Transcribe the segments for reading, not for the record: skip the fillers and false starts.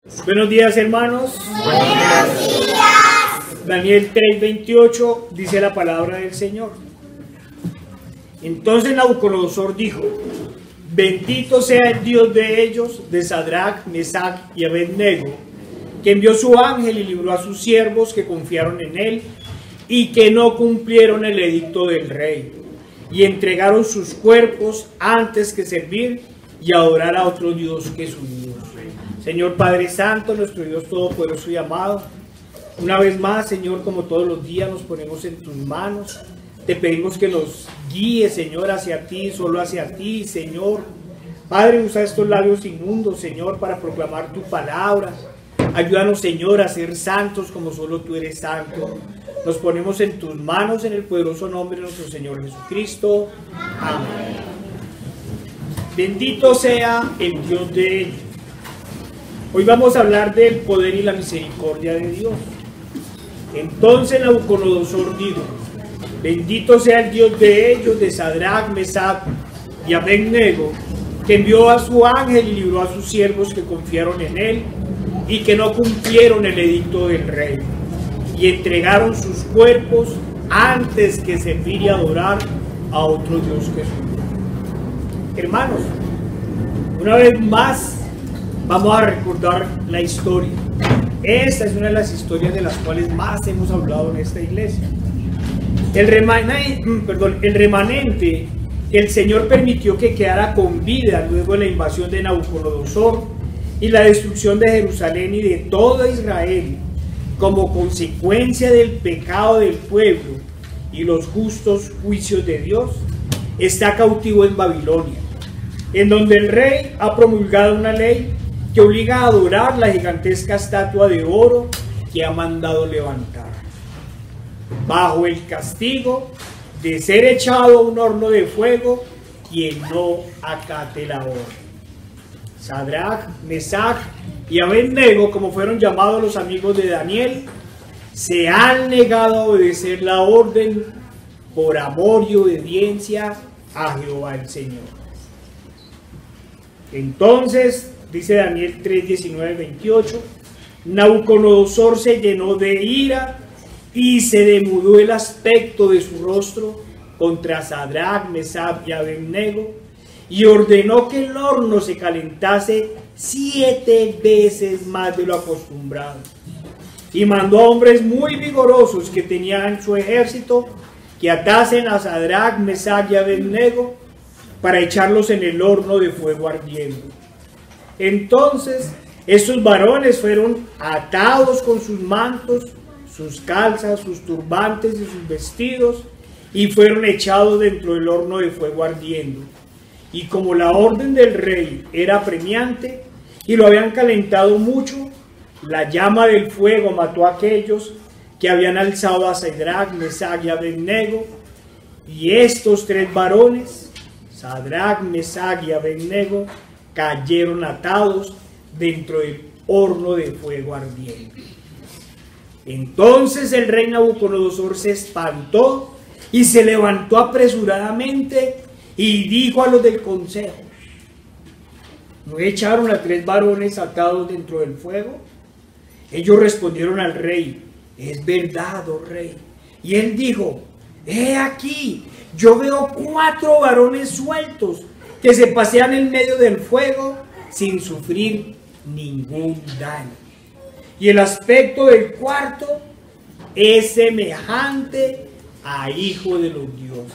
Buenos días, hermanos. Buenos días. Daniel 3:28 dice la palabra del Señor. Entonces Nabucodonosor dijo: bendito sea el Dios de ellos, de Sadrach, Mesach y Abednego, que envió su ángel y libró a sus siervos que confiaron en él y que no cumplieron el edicto del rey y entregaron sus cuerpos antes que servir y adorar a otro Dios que su Dios. Señor Padre Santo, nuestro Dios Todopoderoso y amado, una vez más, Señor, como todos los días nos ponemos en tus manos. Te pedimos que nos guíes, Señor, hacia ti, solo hacia ti, Señor. Padre, usa estos labios inmundos, Señor, para proclamar tu palabra. Ayúdanos, Señor, a ser santos como solo tú eres santo. Nos ponemos en tus manos en el poderoso nombre de nuestro Señor Jesucristo. Amén. Bendito sea el Dios de ellos. Hoy vamos a hablar del poder y la misericordia de Dios. Entonces Nabucodonosor dijo: bendito sea el Dios de ellos, de Sadrach, Mesach y Abednego, que envió a su ángel y libró a sus siervos que confiaron en él y que no cumplieron el edicto del rey y entregaron sus cuerpos antes que servir y adorar a otro Dios que su. Hermanos, una vez más vamos a recordar la historia. Esta es una de las historias de las cuales más hemos hablado en esta iglesia. El remanente que el Señor permitió que quedara con vida luego de la invasión de Nabucodonosor y la destrucción de Jerusalén y de todo Israel, como consecuencia del pecado del pueblo y los justos juicios de Dios, está cautivo en Babilonia, en donde el rey ha promulgado una ley que obliga a adorar la gigantesca estatua de oro que ha mandado levantar, bajo el castigo de ser echado a un horno de fuego quien no acate la orden. Sadrach, Mesach y Abednego, como fueron llamados los amigos de Daniel, se han negado a obedecer la orden por amor y obediencia a Jehová el Señor. Entonces, dice Daniel 3:19-28, Nabucodonosor se llenó de ira y se demudó el aspecto de su rostro contra Sadrach, Mesach y Abednego, y ordenó que el horno se calentase 7 veces más de lo acostumbrado. Y mandó a hombres muy vigorosos que tenían en su ejército que atasen a Sadrach, Mesach y Abednego para echarlos en el horno de fuego ardiendo. Entonces estos varones fueron atados con sus mantos, sus calzas, sus turbantes y sus vestidos, y fueron echados dentro del horno de fuego ardiendo. Y como la orden del rey era apremiante y lo habían calentado mucho, la llama del fuego mató a aquellos que habían alzado a Sadrach, Mesach y Abednego, y estos 3 varones, Sadrach, Mesach y Abednego, cayeron atados dentro del horno de fuego ardiente. Entonces el rey Nabucodonosor se espantó y se levantó apresuradamente y dijo a los del consejo: ¿no echaron a 3 varones atados dentro del fuego? Ellos respondieron al rey: es verdad, oh rey. Y él dijo: he aquí, yo veo 4 varones sueltos que se pasean en medio del fuego sin sufrir ningún daño. Y el aspecto del cuarto es semejante a hijo de los dioses.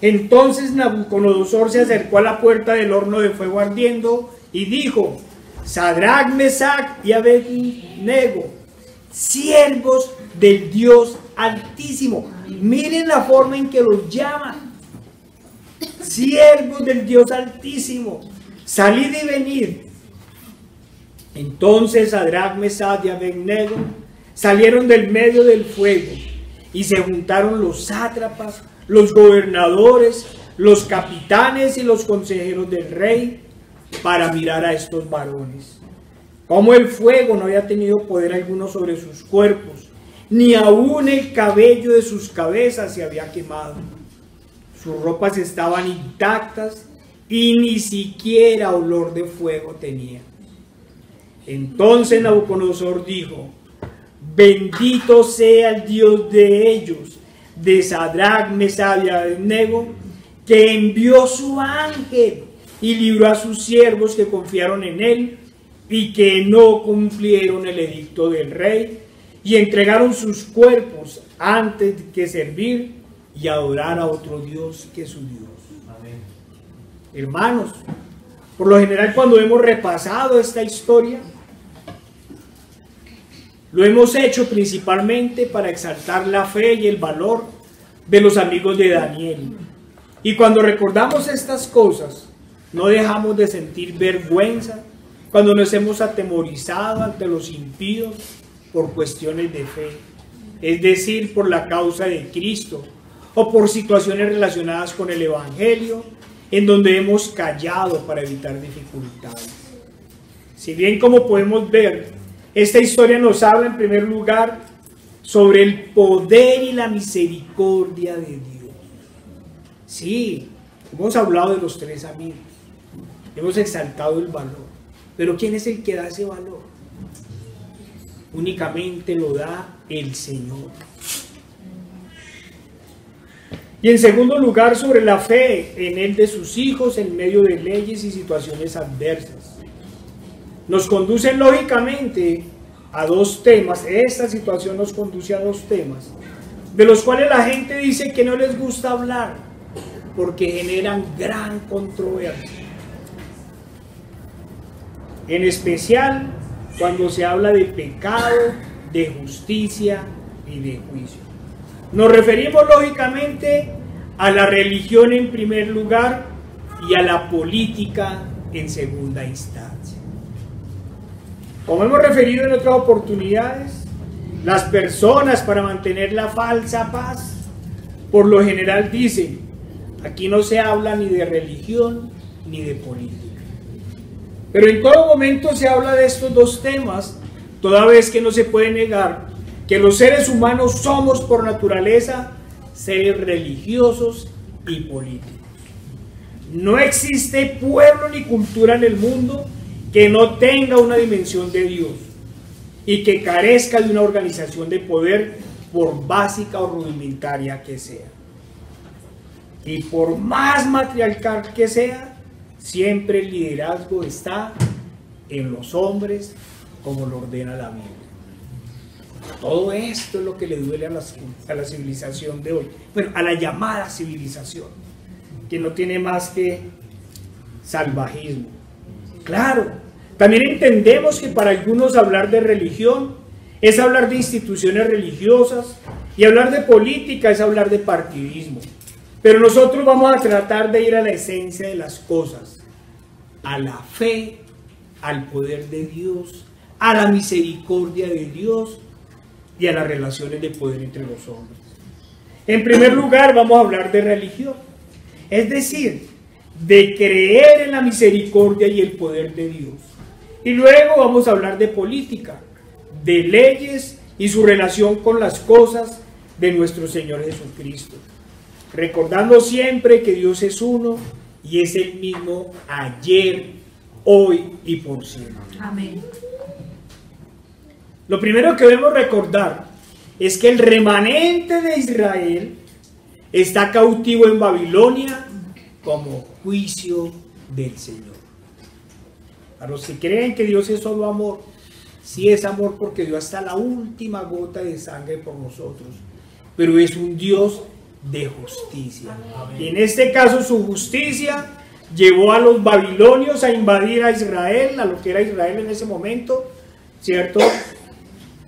Entonces Nabucodonosor se acercó a la puerta del horno de fuego ardiendo y dijo: Sadrach, Mesach y Abednego, siervos del Dios Altísimo. Miren la forma en que los llaman. Siervos del Dios Altísimo, salid y venid. Entonces Sadrach, Mesach y Abednego salieron del medio del fuego y se juntaron los sátrapas, los gobernadores, los capitanes y los consejeros del rey para mirar a estos varones. Como el fuego no había tenido poder alguno sobre sus cuerpos, ni aún el cabello de sus cabezas se había quemado. Sus ropas estaban intactas y ni siquiera olor de fuego tenían. Entonces Nabucodonosor dijo: bendito sea el Dios de ellos, de Sadrach, Mesach y Abednego, que envió su ángel y libró a sus siervos que confiaron en él y que no cumplieron el edicto del rey y entregaron sus cuerpos antes que servir y adorar a otro Dios que su Dios. Amén. Hermanos, por lo general cuando hemos repasado esta historia, lo hemos hecho principalmente para exaltar la fe y el valor de los amigos de Daniel. Y cuando recordamos estas cosas, no dejamos de sentir vergüenza cuando nos hemos atemorizado ante los impíos por cuestiones de fe, es decir, por la causa de Cristo o por situaciones relacionadas con el Evangelio, en donde hemos callado para evitar dificultades. Si bien, como podemos ver, esta historia nos habla en primer lugar sobre el poder y la misericordia de Dios. Sí, hemos hablado de los tres amigos, hemos exaltado el valor, pero ¿quién es el que da ese valor? Únicamente lo da el Señor. Y en segundo lugar, sobre la fe en él de sus hijos en medio de leyes y situaciones adversas. Nos conducen lógicamente a dos temas. Esta situación nos conduce a dos temas, de los cuales la gente dice que no les gusta hablar, porque generan gran controversia. En especial cuando se habla de pecado, de justicia y de juicio. Nos referimos lógicamente a la religión en primer lugar y a la política en segunda instancia. Como hemos referido en otras oportunidades, las personas, para mantener la falsa paz, por lo general dicen: aquí no se habla ni de religión ni de política. Pero en todo momento se habla de estos dos temas, toda vez que no se puede negar que los seres humanos somos por naturaleza seres religiosos y políticos. No existe pueblo ni cultura en el mundo que no tenga una dimensión de Dios y que carezca de una organización de poder, por básica o rudimentaria que sea. Y por más matriarcal que sea, siempre el liderazgo está en los hombres, como lo ordena la Biblia. Todo esto es lo que le duele a la civilización de hoy. Bueno, a la llamada civilización, que no tiene más que salvajismo. Claro, también entendemos que para algunos hablar de religión es hablar de instituciones religiosas y hablar de política es hablar de partidismo. Pero nosotros vamos a tratar de ir a la esencia de las cosas, a la fe, al poder de Dios, a la misericordia de Dios y a las relaciones de poder entre los hombres. En primer lugar, vamos a hablar de religión, es decir, de creer en la misericordia y el poder de Dios. Y luego vamos a hablar de política, de leyes y su relación con las cosas de nuestro Señor Jesucristo. Recordando siempre que Dios es uno y es el mismo ayer, hoy y por siempre. Amén. Lo primero que debemos recordar es que el remanente de Israel está cautivo en Babilonia como juicio del Señor. A los que creen que Dios es solo amor, sí es amor porque dio hasta la última gota de sangre por nosotros, pero es un Dios de justicia. Y en este caso su justicia llevó a los babilonios a invadir a Israel, a lo que era Israel en ese momento, ¿cierto?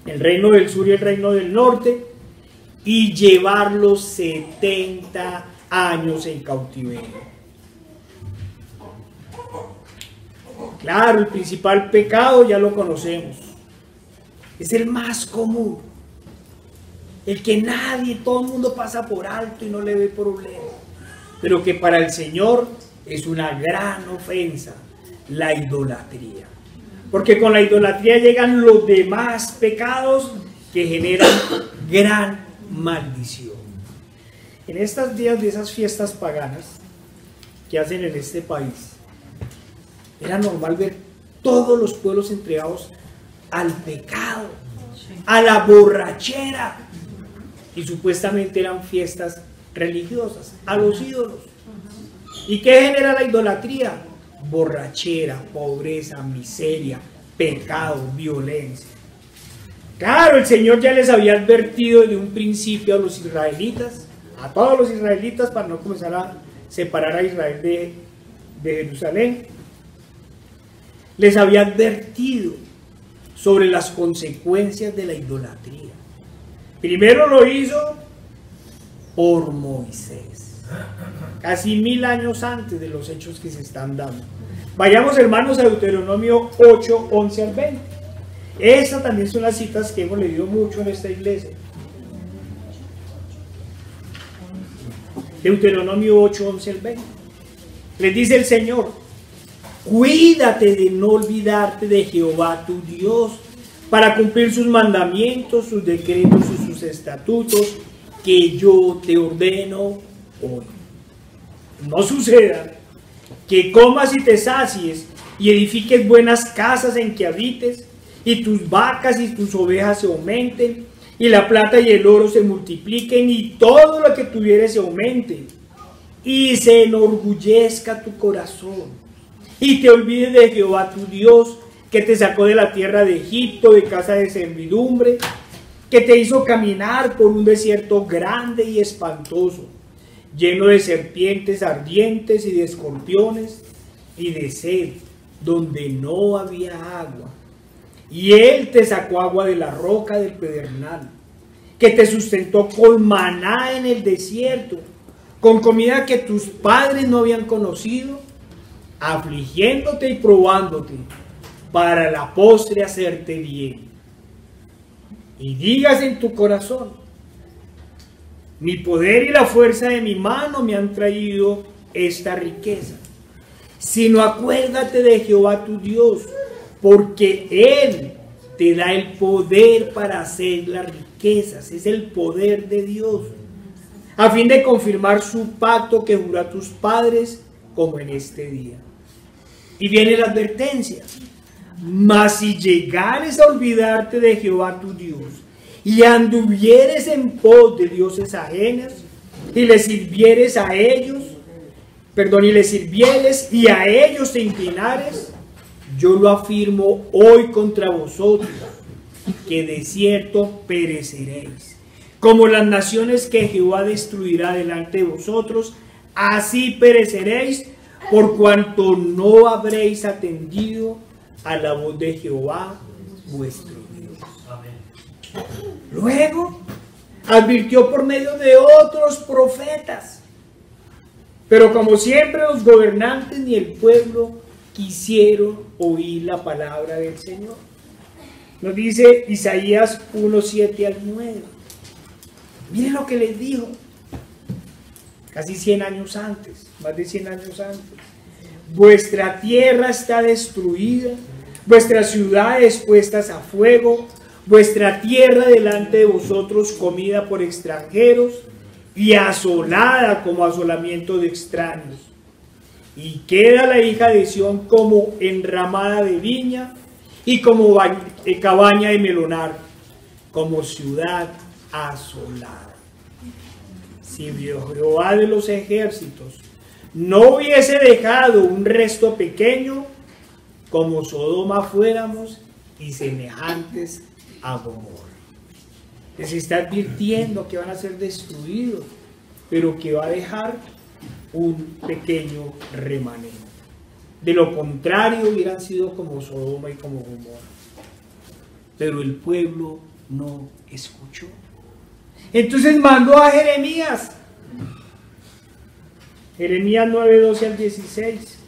El reino del sur y el reino del norte, y llevarlos 70 años en cautiverio. Claro, el principal pecado ya lo conocemos, es el más común, el que todo el mundo pasa por alto y no le ve problema, pero que para el Señor es una gran ofensa: la idolatría. Porque con la idolatría llegan los demás pecados que generan gran maldición. En estos días de esas fiestas paganas que hacen en este país, era normal ver todos los pueblos entregados al pecado, a la borrachera. Y supuestamente eran fiestas religiosas, a los ídolos. ¿Y qué genera la idolatría? Borrachera, pobreza, miseria, pecado, violencia. Claro, el Señor ya les había advertido desde un principio a los israelitas, a todos los israelitas, para no comenzar a separar a Israel de Jerusalén. Les había advertido sobre las consecuencias de la idolatría. Primero lo hizo por Moisés, casi 1000 años antes de los hechos que se están dando. Vayamos, hermanos, a Deuteronomio 8, 11 al 20. Esas también son las citas que hemos leído mucho en esta iglesia. Deuteronomio 8, 11 al 20. Les dice el Señor: cuídate de no olvidarte de Jehová tu Dios, para cumplir sus mandamientos, sus decretos y sus estatutos que yo te ordeno hoy. No suceda que comas y te sacies y edifiques buenas casas en que habites, y tus vacas y tus ovejas se aumenten, y la plata y el oro se multipliquen, y todo lo que tuvieres se aumente, y se enorgullezca tu corazón, y te olvides de Jehová tu Dios, que te sacó de la tierra de Egipto, de casa de servidumbre, que te hizo caminar por un desierto grande y espantoso, lleno de serpientes ardientes y de escorpiones y de sed, donde no había agua. Y Él te sacó agua de la roca del pedernal, que te sustentó con maná en el desierto, con comida que tus padres no habían conocido, afligiéndote y probándote, para la postre hacerte bien. Y digas en tu corazón: mi poder y la fuerza de mi mano me han traído esta riqueza. Sino acuérdate de Jehová tu Dios, porque Él te da el poder para hacer las riquezas. Es el poder de Dios, a fin de confirmar su pacto que juró a tus padres, como en este día. Y viene la advertencia: mas si llegares a olvidarte de Jehová tu Dios, y anduvieres en pos de dioses ajenas, y les sirvieres a ellos, y les sirvieres y a ellos te inclinares, yo lo afirmo hoy contra vosotros, que de cierto pereceréis. Como las naciones que Jehová destruirá delante de vosotros, así pereceréis, por cuanto no habréis atendido a la voz de Jehová vuestro Dios. Amén. Luego advirtió por medio de otros profetas, pero como siempre los gobernantes ni el pueblo quisieron oír la palabra del Señor. Nos dice Isaías 1, 7 al 9. Miren lo que les dijo casi 100 años antes, más de 100 años antes. Vuestra tierra está destruida, vuestras ciudades puestas a fuego, vuestra tierra delante de vosotros comida por extranjeros y asolada como asolamiento de extraños. Y queda la hija de Sión como enramada de viña y como cabaña de melonar, como ciudad asolada. Si Jehová de los ejércitos no hubiese dejado un resto pequeño, como Sodoma fuéramos y semejantes a Gomorra. Les está advirtiendo que van a ser destruidos, pero que va a dejar un pequeño remanente. De lo contrario, hubieran sido como Sodoma y como Gomorra. Pero el pueblo no escuchó. Entonces mandó a Jeremías. Jeremías 9, 12 al 16.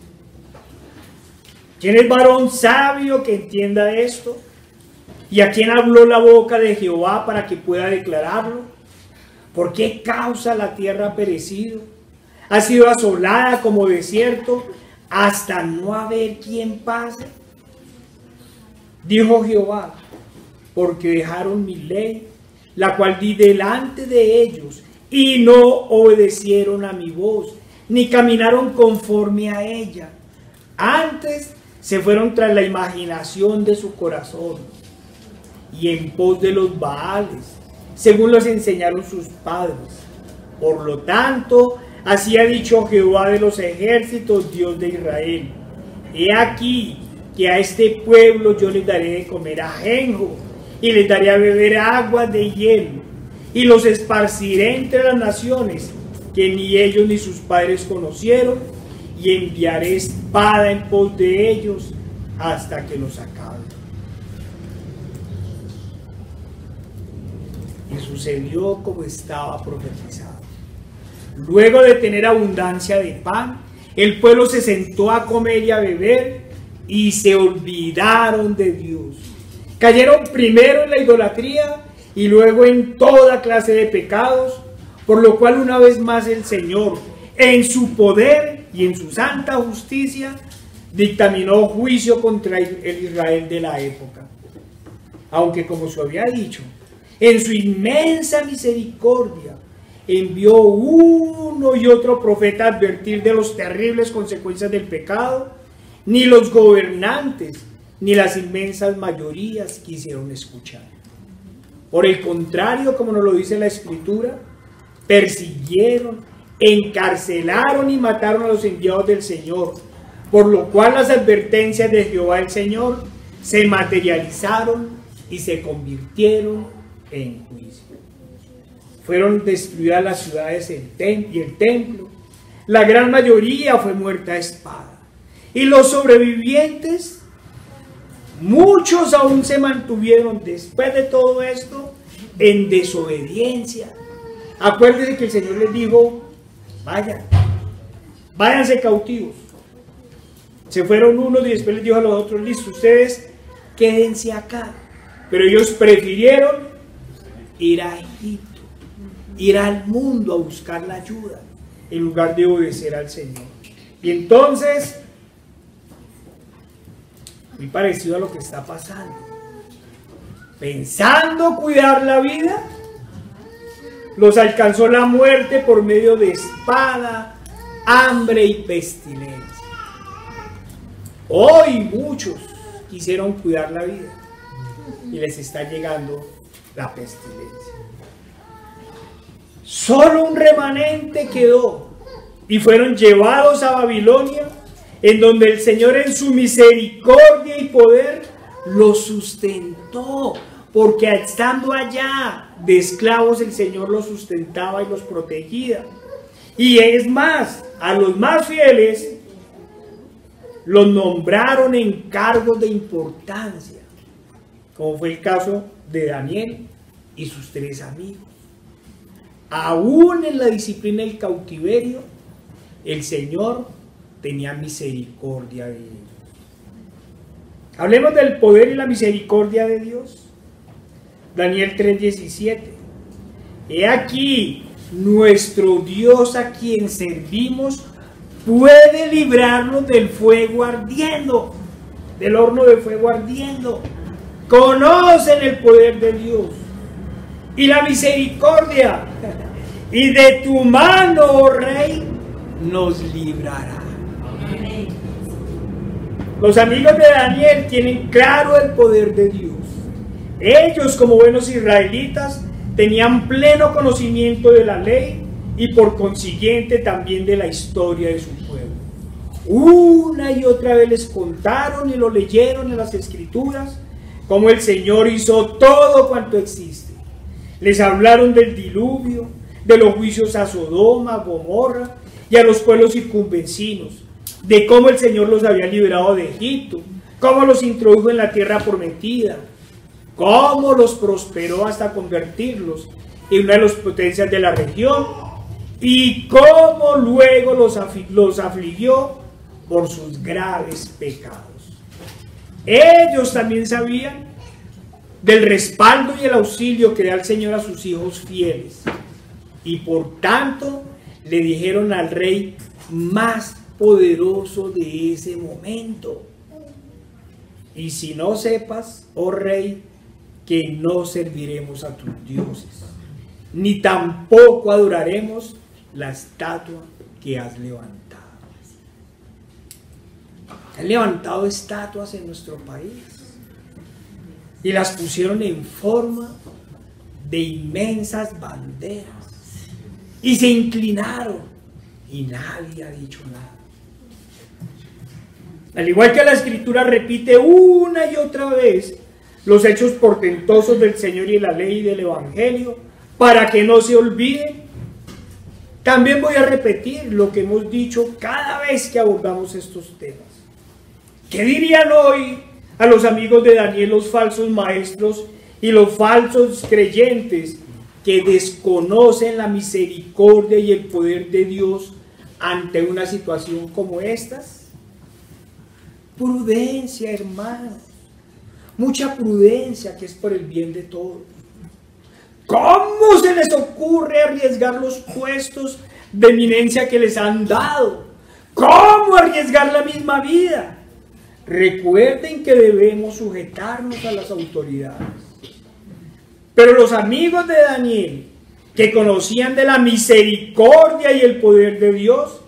¿Quién es varón sabio que entienda esto? ¿Y a quién habló la boca de Jehová para que pueda declararlo? ¿Por qué causa la tierra perecido? Ha sido asolada como desierto hasta no haber quien pase. Dijo Jehová: porque dejaron mi ley, la cual di delante de ellos, y no obedecieron a mi voz, ni caminaron conforme a ella. Antes se fueron tras la imaginación de su corazón, y en pos de los Baales, según los enseñaron sus padres. Por lo tanto, así ha dicho Jehová de los ejércitos, Dios de Israel: he aquí que a este pueblo yo les daré de comer ajenjo, y les daré a beber agua de hielo, y los esparciré entre las naciones que ni ellos ni sus padres conocieron, y enviaré espada en pos de ellos hasta que los acabe. Y sucedió como estaba profetizado. Luego de tener abundancia de pan, el pueblo se sentó a comer y a beber, y se olvidaron de Dios. Cayeron primero en la idolatría y luego en toda clase de pecados, por lo cual una vez más el Señor, en su poder y en su santa justicia, dictaminó juicio contra el Israel de la época. Aunque, como se había dicho, en su inmensa misericordia envió uno y otro profeta a advertir de las terribles consecuencias del pecado, ni los gobernantes ni las inmensas mayorías quisieron escuchar. Por el contrario, como nos lo dice la Escritura, persiguieron, encarcelaron y mataron a los enviados del Señor, por lo cual las advertencias de Jehová el Señor se materializaron y se convirtieron en juicio. Fueron destruidas las ciudades y el templo. La gran mayoría fue muerta a espada. Y los sobrevivientes, muchos aún se mantuvieron después de todo esto en desobediencia. Acuérdense que el Señor les dijo: váyanse cautivos. Se fueron unos y después les dijo a los otros: listo, ustedes quédense acá. Pero ellos prefirieron ir a Egipto, ir al mundo a buscar la ayuda, en lugar de obedecer al Señor. Y entonces, muy parecido a lo que está pasando, pensando cuidar la vida, los alcanzó la muerte por medio de espada, hambre y pestilencia. Hoy muchos quisieron cuidar la vida y les está llegando la pestilencia. Solo un remanente quedó y fueron llevados a Babilonia, en donde el Señor en su misericordia y poder los sustentó, porque estando allá de esclavos el Señor los sustentaba y los protegía. Y es más, a los más fieles los nombraron en cargos de importancia, como fue el caso de Daniel y sus 3 amigos. Aún en la disciplina del cautiverio, el Señor tenía misericordia de ellos. Hablemos del poder y la misericordia de Dios. Daniel 3:17. He aquí, nuestro Dios a quien servimos puede librarnos del fuego ardiendo, del horno de fuego ardiendo. Conocen el poder de Dios y la misericordia, y de tu mano, oh Rey, nos librará. Amén. Los amigos de Daniel tienen claro el poder de Dios. Ellos, como buenos israelitas, tenían pleno conocimiento de la ley y por consiguiente también de la historia de su pueblo. Una y otra vez les contaron y lo leyeron en las Escrituras, cómo el Señor hizo todo cuanto existe. Les hablaron del diluvio, de los juicios a Sodoma, Gomorra y a los pueblos circunvecinos, de cómo el Señor los había liberado de Egipto, cómo los introdujo en la tierra prometida, cómo los prosperó hasta convertirlos en una de las potencias de la región, y cómo luego los afligió por sus graves pecados. Ellos también sabían del respaldo y el auxilio que da el Señor a sus hijos fieles, y por tanto le dijeron al rey más poderoso de ese momento: y si no sepas, oh rey, que no serviremos a tus dioses, ni tampoco adoraremos la estatua que has levantado. Han levantado estatuas en nuestro país. y las pusieron en forma de inmensas banderas y se inclinaron y nadie ha dicho nada. Al igual que la escritura repite una y otra vez los hechos portentosos del Señor y la ley del Evangelio para que no se olviden, también voy a repetir lo que hemos dicho cada vez que abordamos estos temas. ¿Qué dirían hoy a los amigos de Daniel los falsos maestros y los falsos creyentes que desconocen la misericordia y el poder de Dios ante una situación como estas? Prudencia, hermanos, mucha prudencia, que es por el bien de todos. ¿Cómo se les ocurre arriesgar los puestos de eminencia que les han dado? ¿Cómo arriesgar la misma vida? Recuerden que debemos sujetarnos a las autoridades. Pero los amigos de Daniel, que conocían de la misericordia y el poder de Dios,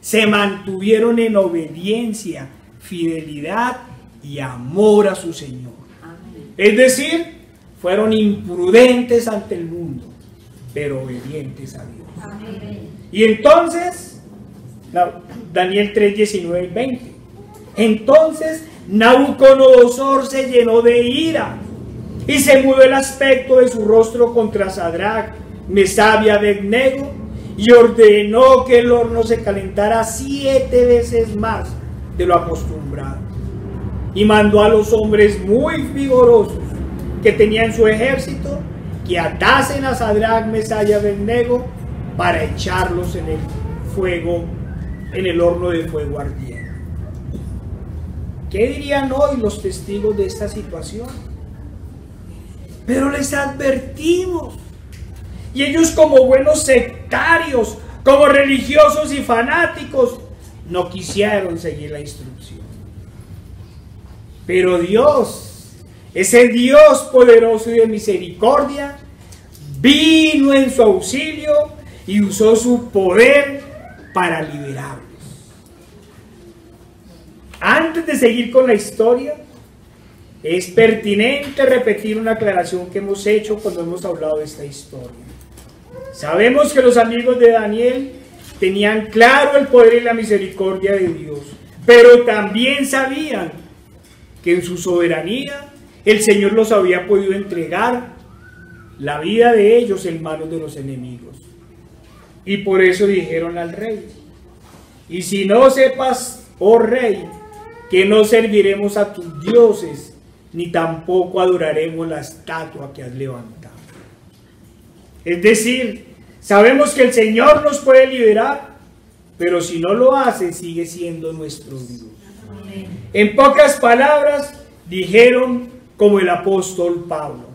se mantuvieron en obediencia, fidelidad y amor a su Señor. Es decir, fueron imprudentes ante el mundo, pero obedientes a Dios. Y entonces, Daniel 3, 19 y 20. Entonces Nabucodonosor se llenó de ira y se mudó el aspecto de su rostro contra Sadrach, Mesach y Abednego, y ordenó que el horno se calentara 7 veces más de lo acostumbrado. Y mandó a los hombres muy vigorosos que tenía en su ejército que atasen a Sadrach, Mesach y Abednego para echarlos en el fuego, en el horno de fuego ardiente. ¿Qué dirían hoy los testigos de esta situación? Pero les advertimos. Y ellos, como buenos sectarios, como religiosos y fanáticos, no quisieron seguir la instrucción. Pero Dios, ese Dios poderoso y de misericordia, vino en su auxilio y usó su poder para liberarlos. Antes de seguir con la historia, es pertinente repetir una aclaración que hemos hecho cuando hemos hablado de esta historia. Sabemos que los amigos de Daniel tenían claro el poder y la misericordia de Dios, pero también sabían que en su soberanía el Señor los había podido entregar la vida de ellos en manos de los enemigos. Y por eso dijeron al rey: y si no sepas, oh rey, que no serviremos a tus dioses, ni tampoco adoraremos la estatua que has levantado. Es decir, sabemos que el Señor nos puede liberar, pero si no lo hace, sigue siendo nuestro Dios. En pocas palabras, dijeron como el apóstol Pablo: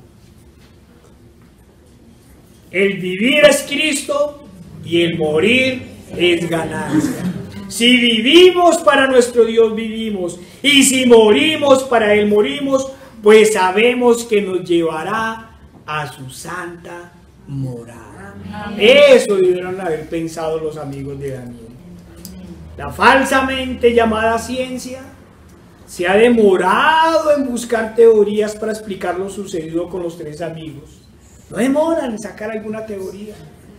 el vivir es Cristo y el morir es ganancia. Si vivimos, para nuestro Dios vivimos, y si morimos, para Él morimos, pues sabemos que nos llevará a su santa morada. Eso debieron haber pensado los amigos de Daniel. La falsamente llamada ciencia se ha demorado en buscar teorías para explicar lo sucedido con los 3 amigos. No demoran en sacar alguna teoría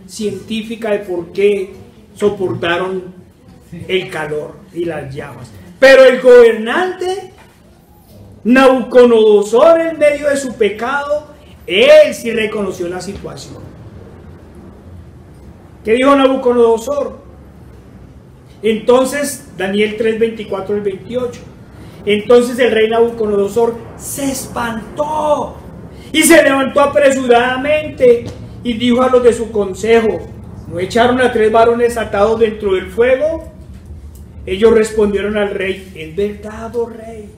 científica de por qué soportaron el calor y las llamas. Pero el gobernante Nabucodonosor, en medio de su pecado, él sí reconoció la situación. ¿Qué dijo Nabucodonosor? Entonces, Daniel 3, 24 al 28. Entonces el rey Nabucodonosor se espantó y se levantó apresuradamente y dijo a los de su consejo: ¿no echaron a 3 varones atados dentro del fuego? Ellos respondieron al rey: es verdad, oh rey.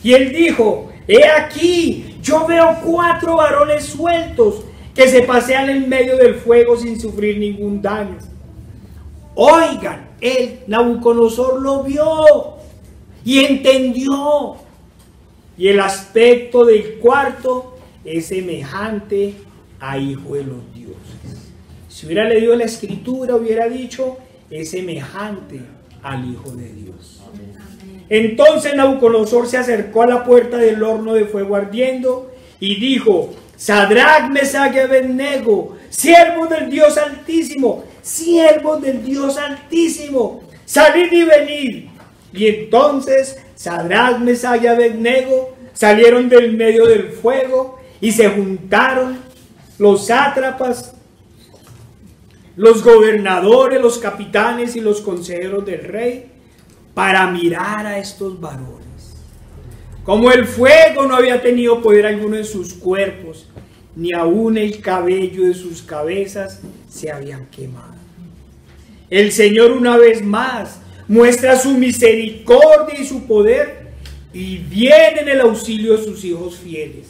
Y él dijo: he aquí, yo veo 4 varones sueltos que se pasean en medio del fuego sin sufrir ningún daño. Oigan, Nabucodonosor lo vio y entendió. Y el aspecto del cuarto es semejante a hijo de los dioses. Si hubiera leído la escritura, hubiera dicho: es semejante al Hijo de Dios. Entonces Nabucodonosor se acercó a la puerta del horno de fuego ardiendo y dijo: Sadrac, Mesach y Abednego, siervos del Dios Altísimo, salid y venid. Y entonces Sadrac, Mesach y Abednego salieron del medio del fuego, y se juntaron los sátrapas, los gobernadores, los capitanes y los consejeros del rey para mirar a estos varones. Como el fuego no había tenido poder alguno en sus cuerpos, ni aún el cabello de sus cabezas se habían quemado. El Señor una vez más muestra su misericordia y su poder, y viene en el auxilio de sus hijos fieles.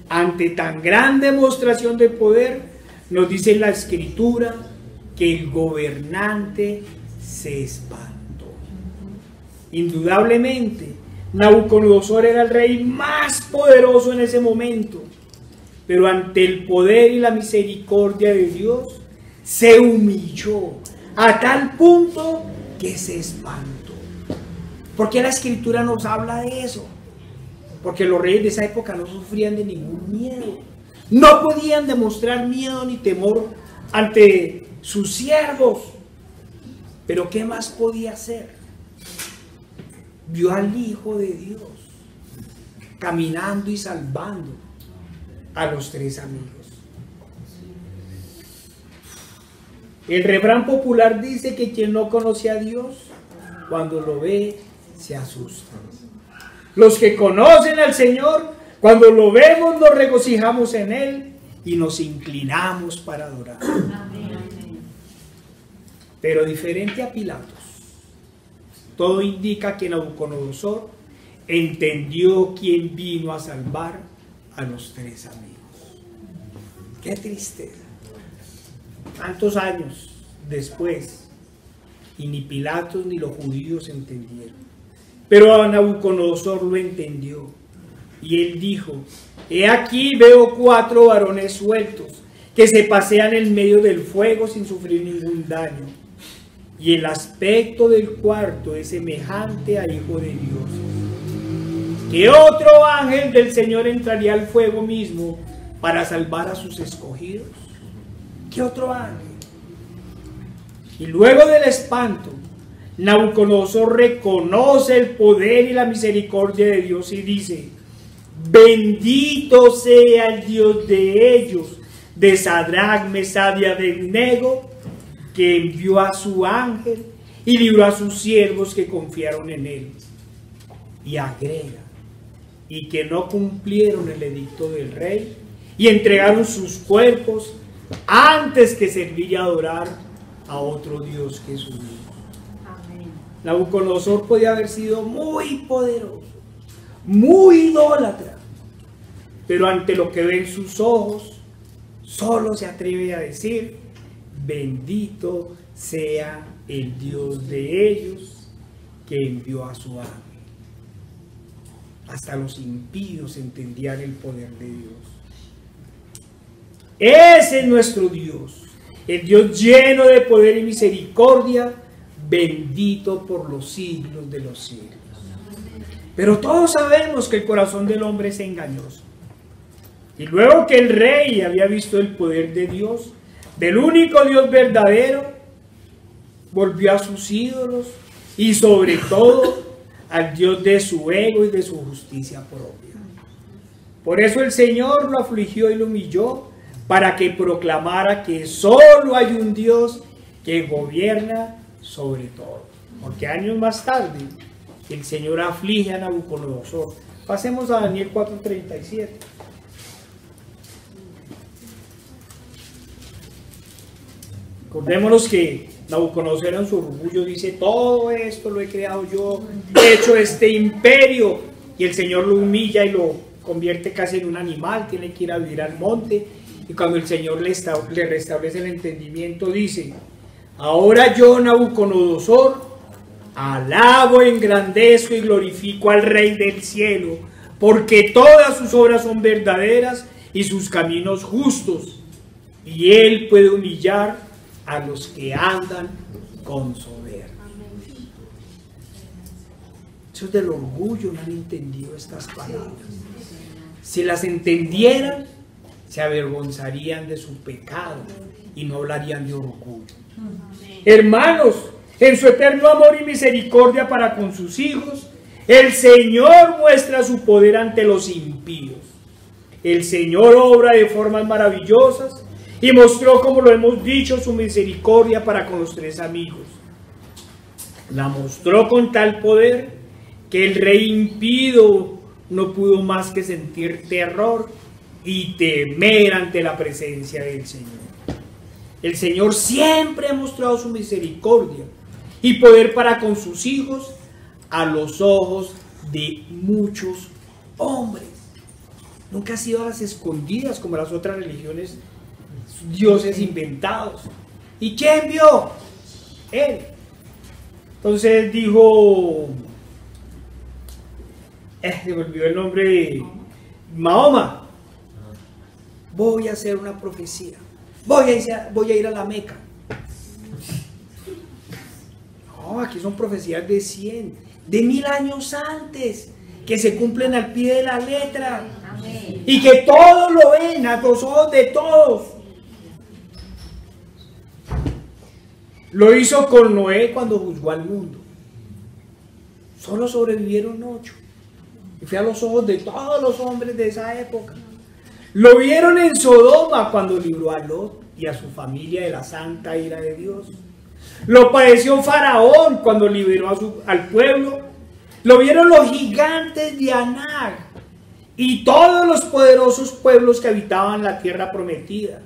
Ante tan gran demostración de poder, nos dice la Escritura que el gobernante se espantó. Indudablemente, Nabucodonosor era el rey más poderoso en ese momento, pero ante el poder y la misericordia de Dios, se humilló a tal punto que se espantó. ¿Por qué la Escritura nos habla de eso? Porque los reyes de esa época no sufrían de ningún miedo. No podían demostrar miedo ni temor ante sus siervos. Pero ¿qué más podía hacer? Vio al Hijo de Dios caminando y salvando a los tres amigos. El refrán popular dice que quien no conoce a Dios, cuando lo ve, se asusta. Los que conocen al Señor, cuando lo vemos, nos regocijamos en Él y nos inclinamos para adorar. Pero diferente a Pilatos, todo indica que Nabucodonosor entendió quién vino a salvar a los tres amigos. Qué tristeza. Tantos años después, y ni Pilatos ni los judíos entendieron. Pero a Nabucodonosor lo entendió, y él dijo: he aquí veo 4 varones sueltos que se pasean en medio del fuego sin sufrir ningún daño, y el aspecto del cuarto es semejante a Hijo de Dios. ¿Qué otro ángel del Señor entraría al fuego mismo para salvar a sus escogidos? ¿Qué otro ángel? Y luego del espanto, Nabucodonosor reconoce el poder y la misericordia de Dios y dice: bendito sea el Dios de ellos, de Sadrac, Mesach y Abednego, que envió a su ángel y libró a sus siervos que confiaron en él. Y agrega: y que no cumplieron el edicto del rey y entregaron sus cuerpos antes que servir y adorar a otro Dios que su Dios. Nabucodonosor podía haber sido muy poderoso, muy idólatra, pero ante lo que ven sus ojos, solo se atreve a decir: bendito sea el Dios de ellos, que envió a su ángel. Hasta los impíos entendían el poder de Dios. Ese es nuestro Dios, el Dios lleno de poder y misericordia, bendito por los siglos de los siglos. Pero todos sabemos que el corazón del hombre es engañoso. Y luego que el rey había visto el poder de Dios, del único Dios verdadero, volvió a sus ídolos y sobre todo al Dios de su ego y de su justicia propia. Por eso el Señor lo afligió y lo humilló, para que proclamara que solo hay un Dios que gobierna sobre todo. Porque años más tarde el Señor aflige a Nabucodonosor. Pasemos a Daniel 4:37. Acordémonos que Nabucodonosor en su orgullo dice: todo esto lo he creado yo, he hecho este imperio, y el Señor lo humilla y lo convierte casi en un animal, tiene que ir a vivir al monte. Y cuando el Señor le restablece el entendimiento, dice: ahora yo, Nabucodonosor, alabo, engrandezco y glorifico al Rey del cielo, porque todas sus obras son verdaderas y sus caminos justos, y Él puede humillar a los que andan con soberbia. Esos del orgullo no han entendido estas palabras. si las entendieran, se avergonzarían de su pecado y no hablarían de orgullo. Hermanos, en su eterno amor y misericordia para con sus hijos, el Señor muestra su poder ante los impíos. El Señor obra de formas maravillosas y mostró, como lo hemos dicho, su misericordia para con los tres amigos. La mostró con tal poder que el rey impío no pudo más que sentir terror y temer ante la presencia del Señor. El Señor siempre ha mostrado su misericordia y poder para con sus hijos a los ojos de muchos hombres. Nunca ha sido a las escondidas como las otras religiones, dioses inventados. ¿Y quién vio? Él. Entonces dijo, se me olvidó el nombre de Mahoma, voy a hacer una profecía, voy a ir a la Meca. No, aquí son profecías de 100, de 1000 años antes, que se cumplen al pie de la letra. Amén. Y que todos lo ven a los ojos de todos. Lo hizo con Noé cuando juzgó al mundo. Solo sobrevivieron 8. Y fue a los ojos de todos los hombres de esa época. Lo vieron en Sodoma cuando libró a Lot y a su familia de la santa ira de Dios. Lo padeció Faraón cuando liberó al pueblo. Lo vieron los gigantes de Anak y todos los poderosos pueblos que habitaban la tierra prometida.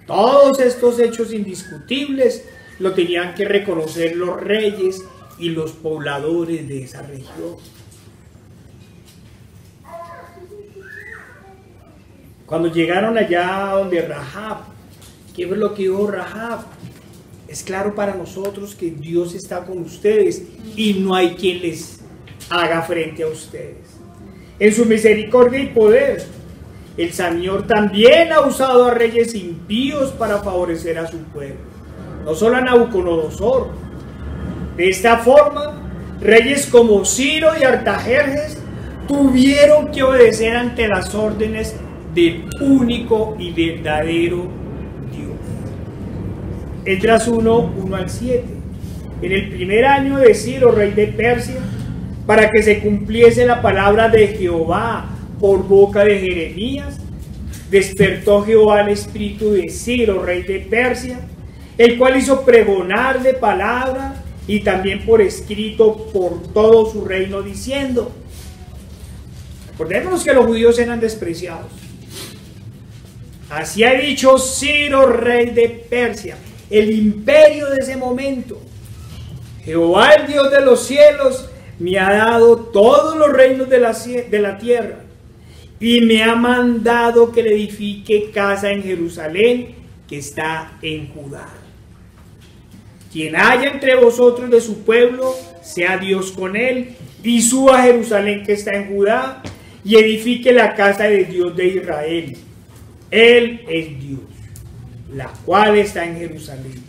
Todos estos hechos indiscutibles lo tenían que reconocer los reyes y los pobladores de esa región. Cuando llegaron allá donde Rahab, ¿qué fue lo que dijo Rahab? Es claro para nosotros que Dios está con ustedes y no hay quien les haga frente a ustedes. En su misericordia y poder, el Señor también ha usado a reyes impíos para favorecer a su pueblo. No solo a Nabucodonosor. De esta forma, reyes como Ciro y Artajerjes tuvieron que obedecer ante las órdenes del único y verdadero Dios. Esdras 1 al 7. En el primer año de Ciro, rey de Persia, para que se cumpliese la palabra de Jehová por boca de Jeremías, despertó Jehová el espíritu de Ciro, rey de Persia, el cual hizo pregonar de palabra y también por escrito por todo su reino, diciendo, recordemos que los judíos eran despreciados. Así ha dicho Ciro, rey de Persia, el imperio de ese momento: Jehová, el Dios de los cielos, me ha dado todos los reinos de la tierra y me ha mandado que le edifique casa en Jerusalén, que está en Judá. Quien haya entre vosotros de su pueblo, sea Dios con él, y suba a Jerusalén, que está en Judá, y edifique la casa de Dios de Israel. Él es Dios, la cual está en Jerusalén.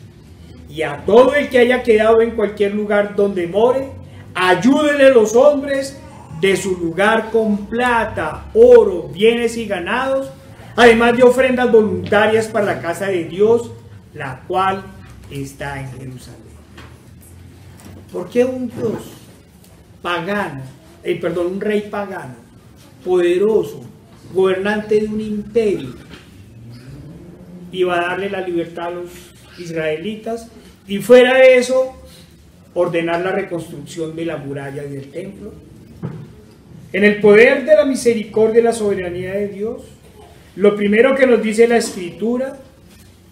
Y a todo el que haya quedado en cualquier lugar donde more, ayúdenle los hombres de su lugar con plata, oro, bienes y ganados, además de ofrendas voluntarias para la casa de Dios, la cual está en Jerusalén. ¿Por qué un Dios pagano, un rey pagano, poderoso, gobernante de un imperio, iba a darle la libertad a los israelitas y fuera de eso ordenar la reconstrucción de la muralla y del templo? En el poder de la misericordia y la soberanía de Dios, lo primero que nos dice la Escritura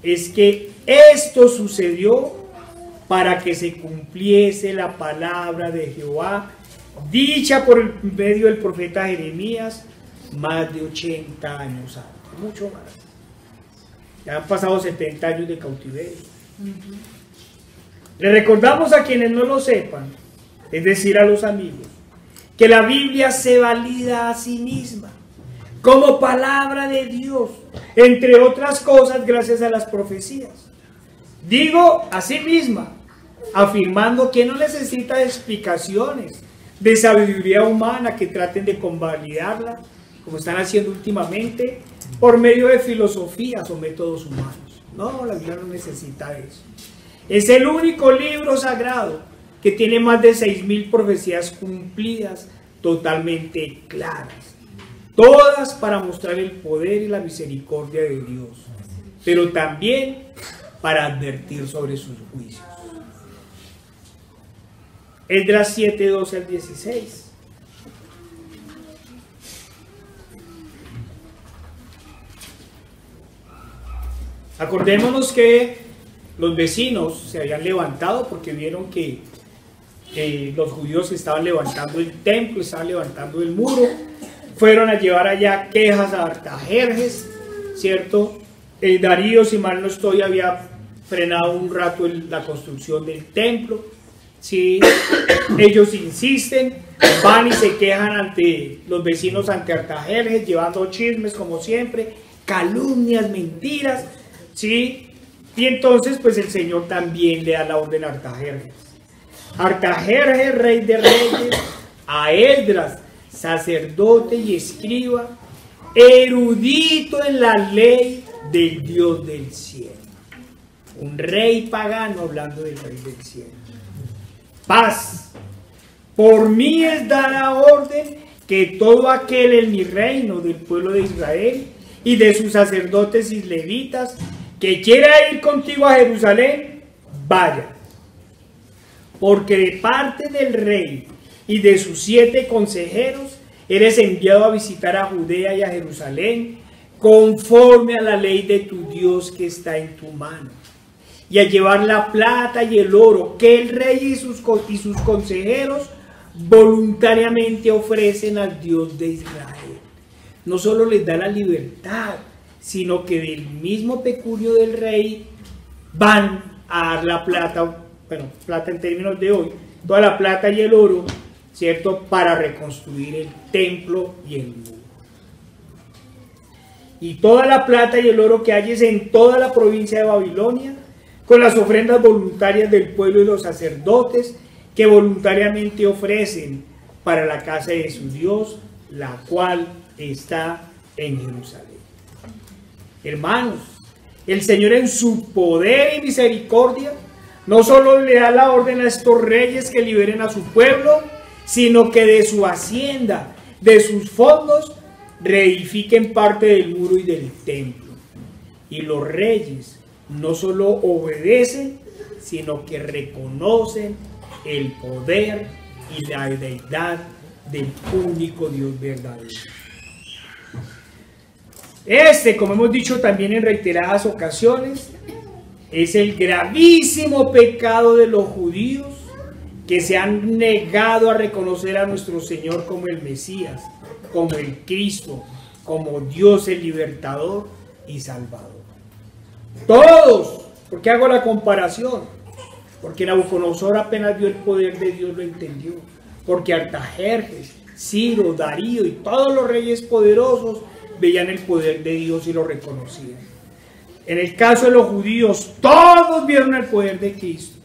es que esto sucedió para que se cumpliese la palabra de Jehová, dicha por el medio del profeta Jeremías, más de 80 años antes, mucho más. Ya han pasado 70 años de cautiverio. Le recordamos a quienes no lo sepan, es decir, a los amigos, que la Biblia se valida a sí misma como palabra de Dios, entre otras cosas gracias a las profecías. Digo a sí misma, afirmando que no necesita explicaciones de sabiduría humana que traten de convalidarla, como están haciendo últimamente, por medio de filosofías o métodos humanos. No, la Biblia no necesita eso. Es el único libro sagrado que tiene más de 6.000 profecías cumplidas, totalmente claras. Todas para mostrar el poder y la misericordia de Dios, pero también para advertir sobre sus juicios. Esdras 7, 12 al 16. Acordémonos que los vecinos se habían levantado porque vieron que los judíos estaban levantando el templo, estaban levantando el muro. Fueron a llevar allá quejas a Artajerjes, ¿cierto? Darío, si mal no estoy, había frenado un rato la construcción del templo. ¿Sí? Ellos insisten, van y se quejan ante los vecinos, ante Artajerjes, llevando chismes como siempre, calumnias, mentiras, ¿sí? Y entonces pues el Señor también le da la orden a Artajerjes. Artajerjes, rey de reyes, a Esdras, sacerdote y escriba, erudito en la ley del Dios del cielo. Un rey pagano hablando del rey del cielo. Paz. Por mí es dada orden que todo aquel en mi reino del pueblo de Israel y de sus sacerdotes y levitas que quiera ir contigo a Jerusalén, vaya. Porque de parte del rey y de sus 7 consejeros eres enviado a visitar a Judea y a Jerusalén conforme a la ley de tu Dios que está en tu mano, y a llevar la plata y el oro que el rey y sus consejeros voluntariamente ofrecen al Dios de Israel. No solo les da la libertad, sino que del mismo peculio del rey van a dar la plata, bueno, plata en términos de hoy, toda la plata y el oro, ¿cierto?, para reconstruir el templo y el muro. Y toda la plata y el oro que halles en toda la provincia de Babilonia, con las ofrendas voluntarias del pueblo y los sacerdotes que voluntariamente ofrecen para la casa de su Dios, la cual está en Jerusalén. Hermanos, el Señor en su poder y misericordia no solo le da la orden a estos reyes que liberen a su pueblo, sino que de su hacienda, de sus fondos, reedifiquen parte del muro y del templo. Y los reyes no solo obedecen, sino que reconocen el poder y la deidad del único Dios verdadero. Este, como hemos dicho también en reiteradas ocasiones, es el gravísimo pecado de los judíos que se han negado a reconocer a nuestro Señor como el Mesías, como el Cristo, como Dios el libertador y salvador. Todos, ¿por qué hago la comparación? Porque Nabucodonosor apenas vio el poder de Dios, lo entendió. Porque Artajerjes, Ciro, Darío y todos los reyes poderosos veían el poder de Dios y lo reconocían. En el caso de los judíos, todos vieron el poder de Cristo.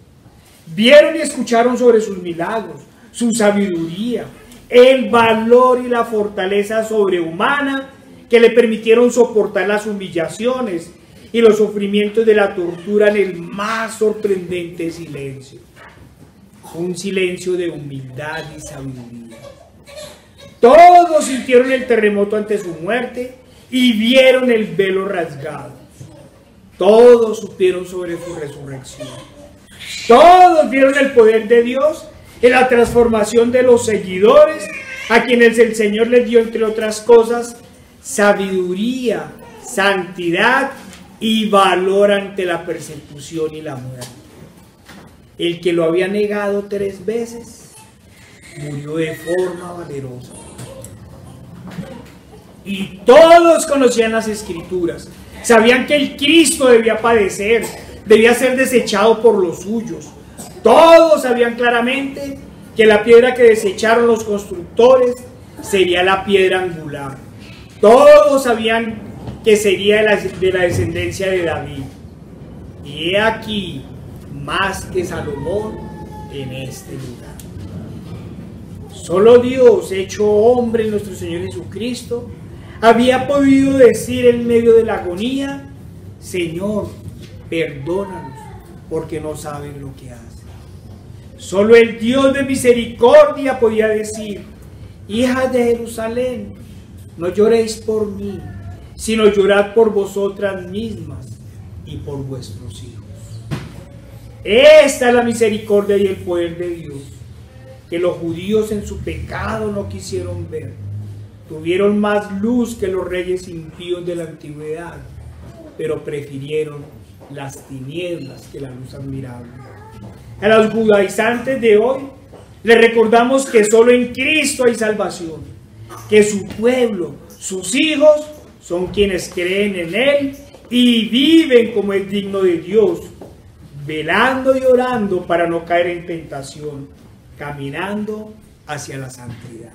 Vieron y escucharon sobre sus milagros, su sabiduría, el valor y la fortaleza sobrehumana que le permitieron soportar las humillaciones y los sufrimientos de la tortura en el más sorprendente silencio. Un silencio de humildad y sabiduría. Todos sintieron el terremoto ante su muerte y vieron el velo rasgado. Todos supieron sobre su resurrección. Todos vieron el poder de Dios en la transformación de los seguidores, a quienes el Señor les dio, entre otras cosas, sabiduría, santidad y valor ante la persecución y la muerte. El que lo había negado 3 veces murió de forma valerosa. Y todos conocían las Escrituras, sabían que el Cristo debía padecer, debía ser desechado por los suyos. Todos sabían claramente que la piedra que desecharon los constructores sería la piedra angular. Todos sabían que sería de la descendencia de David. Y he aquí, más que Salomón en este lugar. Solo Dios, hecho hombre, nuestro Señor Jesucristo, había podido decir en medio de la agonía: Señor, perdónanos, porque no saben lo que hacen. Solo el Dios de misericordia podía decir: hijas de Jerusalén, no lloréis por mí, sino llorad por vosotras mismas y por vuestros hijos. Esta es la misericordia y el poder de Dios, que los judíos en su pecado no quisieron ver. Tuvieron más luz que los reyes impíos de la antigüedad, pero prefirieron las tinieblas que la luz admirable. A los judaizantes de hoy les recordamos que solo en Cristo hay salvación, que su pueblo, sus hijos, son quienes creen en Él y viven como es digno de Dios, velando y orando para no caer en tentación, caminando hacia la santidad.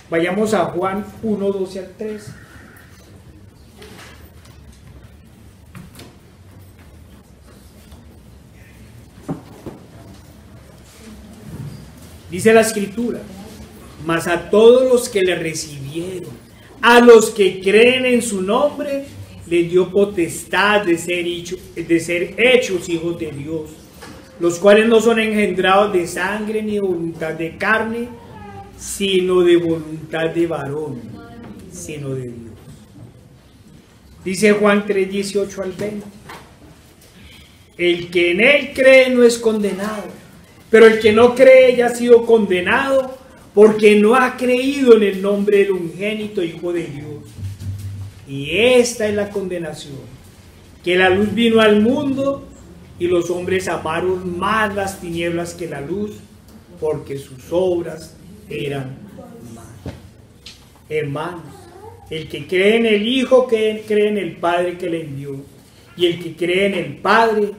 Vayamos a Juan 1, 12 al 3. Dice la Escritura: mas a todos los que le recibieron, a los que creen en su nombre, les dio potestad de ser hechos hijos de Dios, los cuales no son engendrados de sangre ni de voluntad de carne, sino de voluntad de varón, sino de Dios. Dice Juan 3, 18 al 20: el que en él cree no es condenado, pero el que no cree ya ha sido condenado, porque no ha creído en el nombre del unigénito Hijo de Dios. Y esta es la condenación, que la luz vino al mundo y los hombres amaron más las tinieblas que la luz, porque sus obras eran malas. Hermanos, el que cree en el Hijo, cree en el Padre que le envió, y el que cree en el Padre,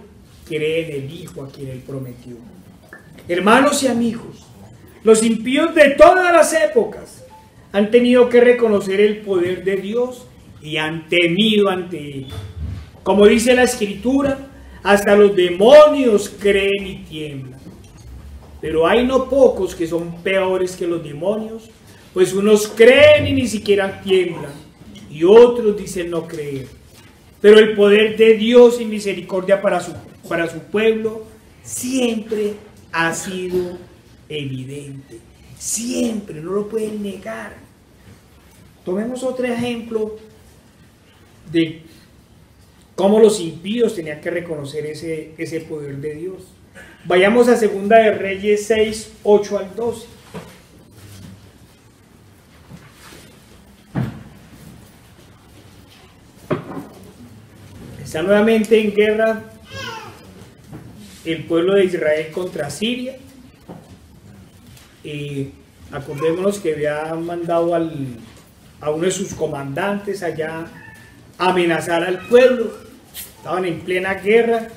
cree en el Hijo a quien él prometió. Hermanos y amigos, los impíos de todas las épocas han tenido que reconocer el poder de Dios y han temido ante él. Como dice la Escritura, hasta los demonios creen y tiemblan. Pero hay no pocos que son peores que los demonios, pues unos creen y ni siquiera tiemblan, y otros dicen no creer. Pero el poder de Dios y misericordia para su pueblo siempre ha sido evidente. Siempre, no lo pueden negar. Tomemos otro ejemplo de cómo los impíos tenían que reconocer ese poder de Dios. Vayamos a Segunda de Reyes 6, 8 al 12. Está nuevamente en guerra el pueblo de Israel contra Siria. Acordémonos que había mandado a uno de sus comandantes allá a amenazar al pueblo. Estaban en plena guerra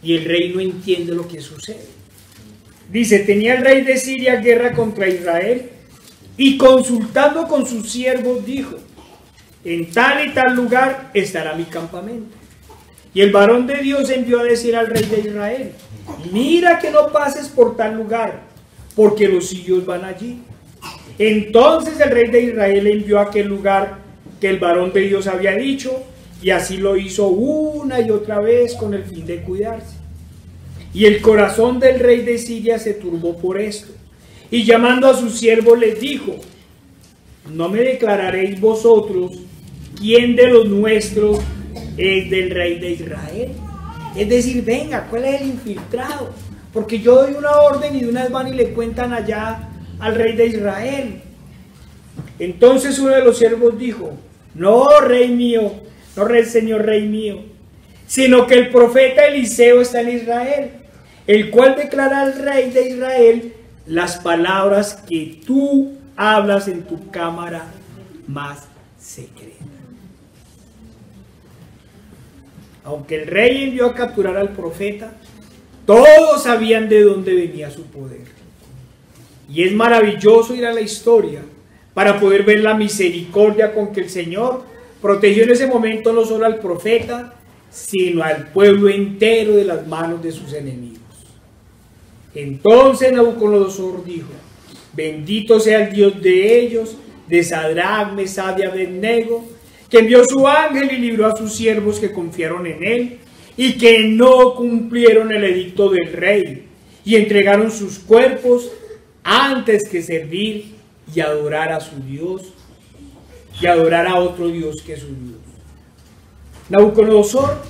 y el rey no entiende lo que sucede. Dice: tenía el rey de Siria guerra contra Israel, y consultando con sus siervos dijo: en tal y tal lugar estará mi campamento. Y el varón de Dios envió a decir al rey de Israel: mira que no pases por tal lugar, porque los sirios van allí. Entonces el rey de Israel envió a aquel lugar que el varón de Dios había dicho, y así lo hizo una y otra vez con el fin de cuidarse. Y el corazón del rey de Siria se turbó por esto, y llamando a sus siervos les dijo: ¿no me declararéis vosotros quién de los nuestros es del rey de Israel? Es decir, venga, ¿cuál es el infiltrado? Porque yo doy una orden y de una vez van y le cuentan allá al rey de Israel. Entonces uno de los siervos dijo: no, rey mío, no, señor rey mío, sino que el profeta Eliseo está en Israel, el cual declara al rey de Israel las palabras que tú hablas en tu cámara más secreta. Aunque el rey envió a capturar al profeta, todos sabían de dónde venía su poder. Y es maravilloso ir a la historia para poder ver la misericordia con que el Señor protegió en ese momento no solo al profeta, sino al pueblo entero de las manos de sus enemigos. Entonces Nabucodonosor dijo: bendito sea el Dios de ellos, de Sadrach, Mesach y Abednego, que envió su ángel y libró a sus siervos que confiaron en él y que no cumplieron el edicto del rey y entregaron sus cuerpos antes que servir y adorar a su Dios y adorar a otro Dios que su Dios. Nabucodonosor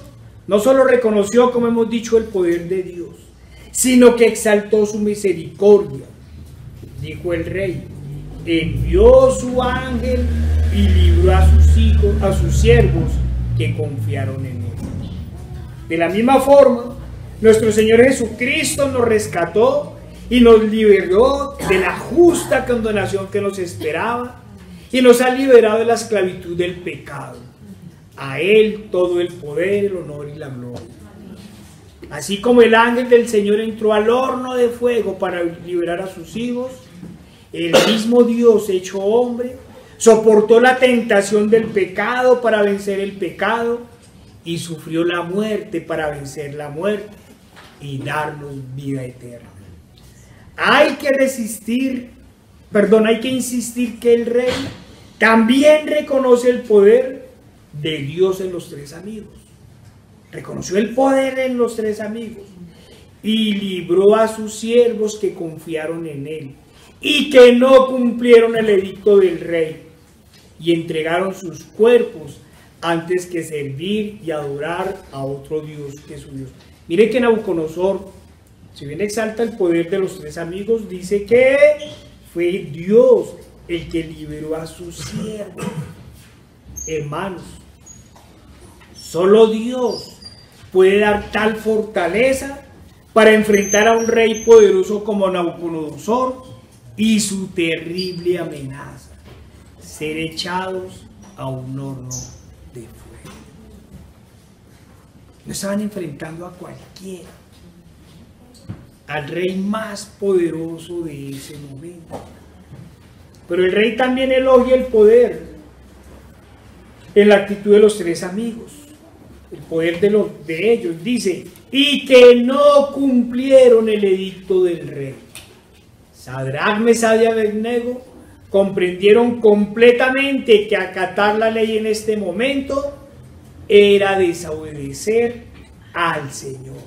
no solo reconoció, como hemos dicho, el poder de Dios, sino que exaltó su misericordia. Dijo el rey: envió su ángel y libró a sus hijos, a sus siervos que confiaron en él. De la misma forma, nuestro Señor Jesucristo nos rescató y nos liberó de la justa condenación que nos esperaba y nos ha liberado de la esclavitud del pecado. A Él todo el poder, el honor y la gloria. Así como el ángel del Señor entró al horno de fuego para liberar a sus hijos, el mismo Dios hecho hombre soportó la tentación del pecado para vencer el pecado y sufrió la muerte para vencer la muerte y darnos vida eterna. Hay que insistir que el rey también reconoce el poder de Dios en los tres amigos. Reconoció el poder en los tres amigos y libró a sus siervos que confiaron en él y que no cumplieron el edicto del rey y entregaron sus cuerpos antes que servir y adorar a otro Dios que su Dios. Mire que Nabucodonosor, si bien exalta el poder de los tres amigos, dice que fue Dios el que liberó a sus siervos. Hermanos, solo Dios puede dar tal fortaleza para enfrentar a un rey poderoso como Nabucodonosor y su terrible amenaza: ser echados a un horno de fuego. No estaban enfrentando a cualquiera, al rey más poderoso de ese momento. Pero el rey también elogia el poder en la actitud de los tres amigos, el poder de ellos. Dice: y que no cumplieron el edicto del rey. Sadrach, Mesach y Abednego comprendieron completamente que acatar la ley en este momento era desobedecer al Señor.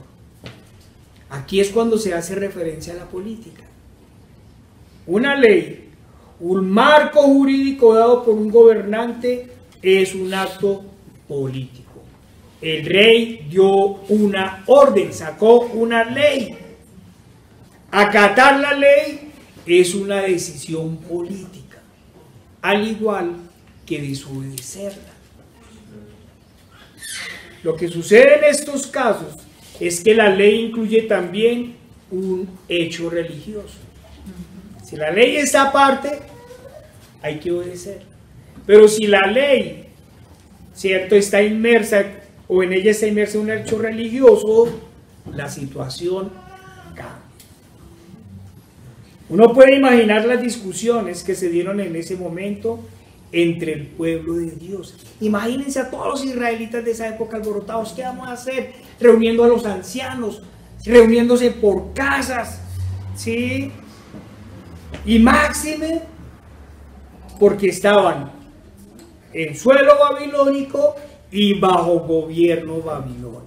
Aquí es cuando se hace referencia a la política. Una ley, un marco jurídico dado por un gobernante, es un acto político. El rey dio una orden, sacó una ley. Acatar la ley es una decisión política, al igual que desobedecerla. Lo que sucede en estos casos es que la ley incluye también un hecho religioso. Si la ley está aparte, hay que obedecerla. Pero si la ley, ¿cierto?, está inmersa o en ella está inmersa un hecho religioso, la situación cambia. Uno puede imaginar las discusiones que se dieron en ese momento entre el pueblo de Dios. Imagínense a todos los israelitas de esa época alborotados. ¿Qué vamos a hacer? Reuniendo a los ancianos, reuniéndose por casas, ¿sí? Y máxime porque estaban en suelo babilónico y bajo gobierno babilónico.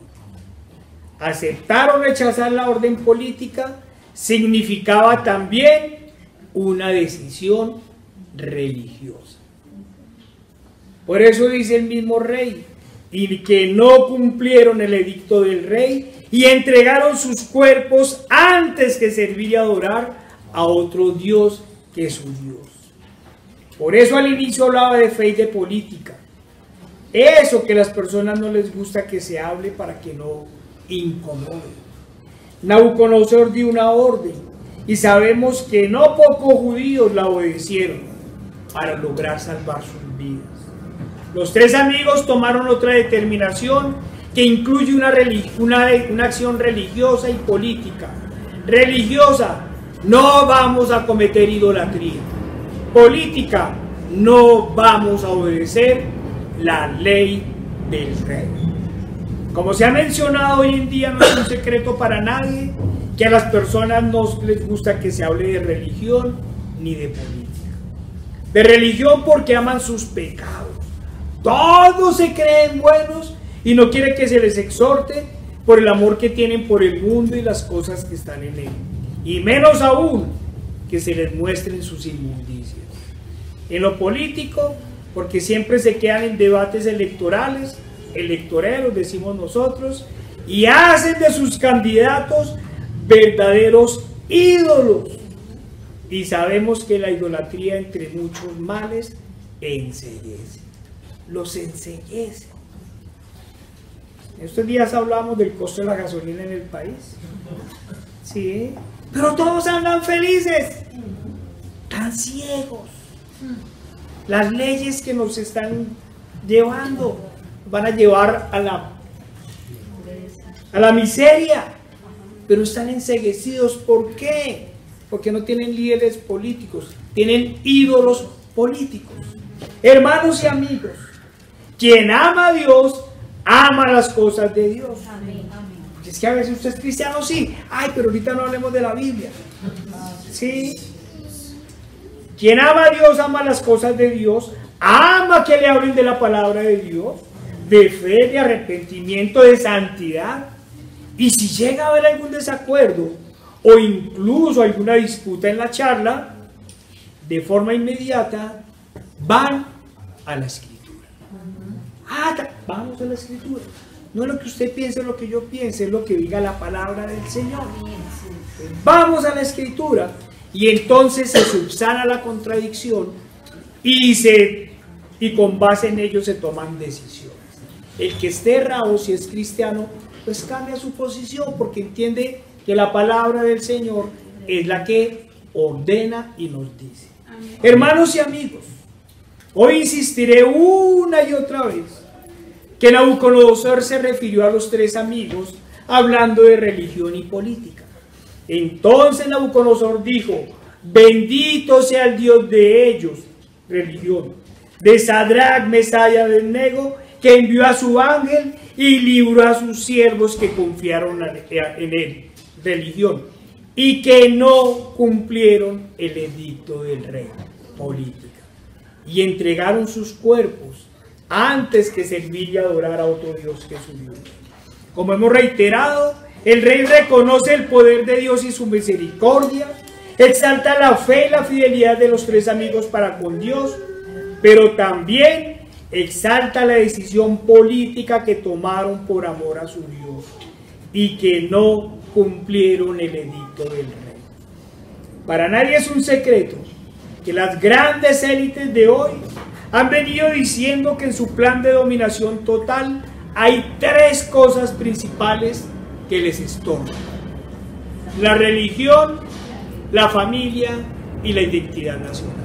Aceptar o rechazar la orden política significaba también una decisión religiosa. Por eso dice el mismo rey: y que no cumplieron el edicto del rey y entregaron sus cuerpos antes que servir y adorar a otro Dios que su Dios. Por eso al inicio hablaba de fe y de política. Eso que a las personas no les gusta que se hable para que no incomode. Nabucodonosor dio una orden y sabemos que no pocos judíos la obedecieron para lograr salvar sus vidas. Los tres amigos tomaron otra determinación que incluye una acción religiosa y política. Religiosa: no vamos a cometer idolatría. Política: no vamos a obedecer la ley del rey. Como se ha mencionado hoy en día, no es un secreto para nadie que a las personas no les gusta que se hable de religión ni de política. de religión porque aman sus pecados. Todos se creen buenos y no quieren que se les exhorte por el amor que tienen por el mundo y las cosas que están en él. Y menos aún que se les muestren sus inmundicias. En lo político, porque siempre se quedan en debates electoreros, decimos nosotros, y hacen de sus candidatos verdaderos ídolos. Y sabemos que la idolatría, entre muchos males, enceguece. Los enceguece. Estos días hablamos del costo de la gasolina en el país. Sí, pero todos andan felices. Tan ciegos. Las leyes que nos están llevando van a llevar a la miseria, pero están enceguecidos. ¿Por qué? Porque no tienen líderes políticos, tienen ídolos políticos. Hermanos y amigos, quien ama a Dios, ama las cosas de Dios. Porque es que a veces usted es cristiano, sí, ay, pero ahorita no hablemos de la Biblia. Sí. Quien ama a Dios, ama las cosas de Dios, ama que le hablen de la palabra de Dios, de fe, de arrepentimiento, de santidad. Y si llega a haber algún desacuerdo o incluso alguna disputa en la charla, de forma inmediata van a la Escritura. Vamos a la Escritura. No es lo que usted piense, es lo que yo piense, es lo que diga la palabra del Señor. Vamos a la Escritura. Y entonces se subsana la contradicción y con base en ello se toman decisiones. El que esté errado, si es cristiano, pues cambia su posición porque entiende que la palabra del Señor es la que ordena y nos dice. Amén. Hermanos y amigos, hoy insistiré una y otra vez que Nabucodonosor se refirió a los tres amigos hablando de religión y política. Entonces Nabucodonosor dijo: bendito sea el Dios de ellos, religión, de Sadrach, Mesach y Abednego, que envió a su ángel y libró a sus siervos que confiaron en él, religión, y que no cumplieron el edicto del rey, política, y entregaron sus cuerpos antes que servir y adorar a otro Dios que su Dios. Como hemos reiterado, el rey reconoce el poder de Dios y su misericordia, exalta la fe y la fidelidad de los tres amigos para con Dios, pero también exalta la decisión política que tomaron por amor a su Dios y que no cumplieron el edicto del rey. Para nadie es un secreto que las grandes élites de hoy han venido diciendo que en su plan de dominación total hay tres cosas principales que les estorban: la religión, la familia y la identidad nacional.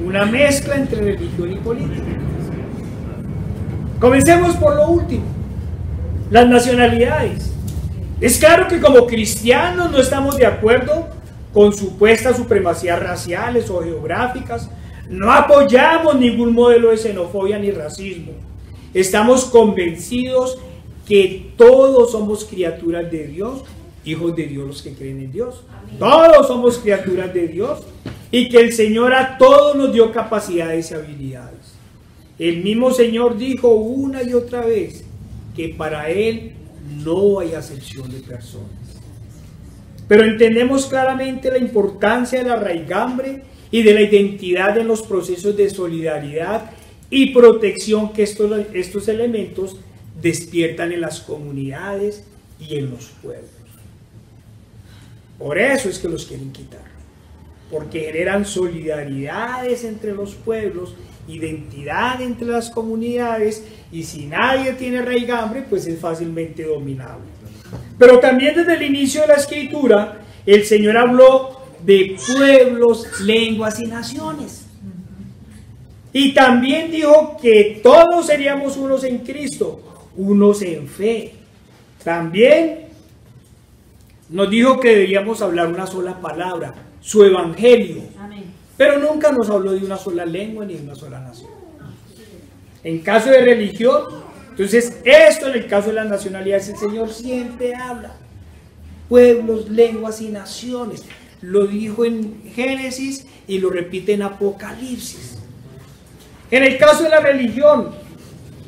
Una mezcla entre religión y política. Comencemos por lo último, las nacionalidades. Es claro que como cristianos no estamos de acuerdo con supuestas supremacías raciales o geográficas, no apoyamos ningún modelo de xenofobia ni racismo. Estamos convencidos que todos somos criaturas de Dios, hijos de Dios los que creen en Dios. Amén. Todos somos criaturas de Dios y que el Señor a todos nos dio capacidades y habilidades. El mismo Señor dijo una y otra vez que para Él no hay acepción de personas. Pero entendemos claramente la importancia de la raigambre y de la identidad en los procesos de solidaridad y protección que estos elementos despiertan en las comunidades y en los pueblos. Por eso es que los quieren quitar, porque generan solidaridades entre los pueblos, identidad entre las comunidades, y si nadie tiene raigambre, pues es fácilmente dominable. Pero también desde el inicio de la Escritura, el Señor habló de pueblos, lenguas y naciones. Y también dijo que todos seríamos unos en Cristo, unos en fe. También nos dijo que deberíamos hablar una sola palabra, su evangelio. Amén. Pero nunca nos habló de una sola lengua ni de una sola nación. En caso de religión, entonces esto en el caso de las nacionalidades, el Señor siempre habla pueblos, lenguas y naciones. lo dijo en Génesis y lo repite en Apocalipsis. En el caso de la religión,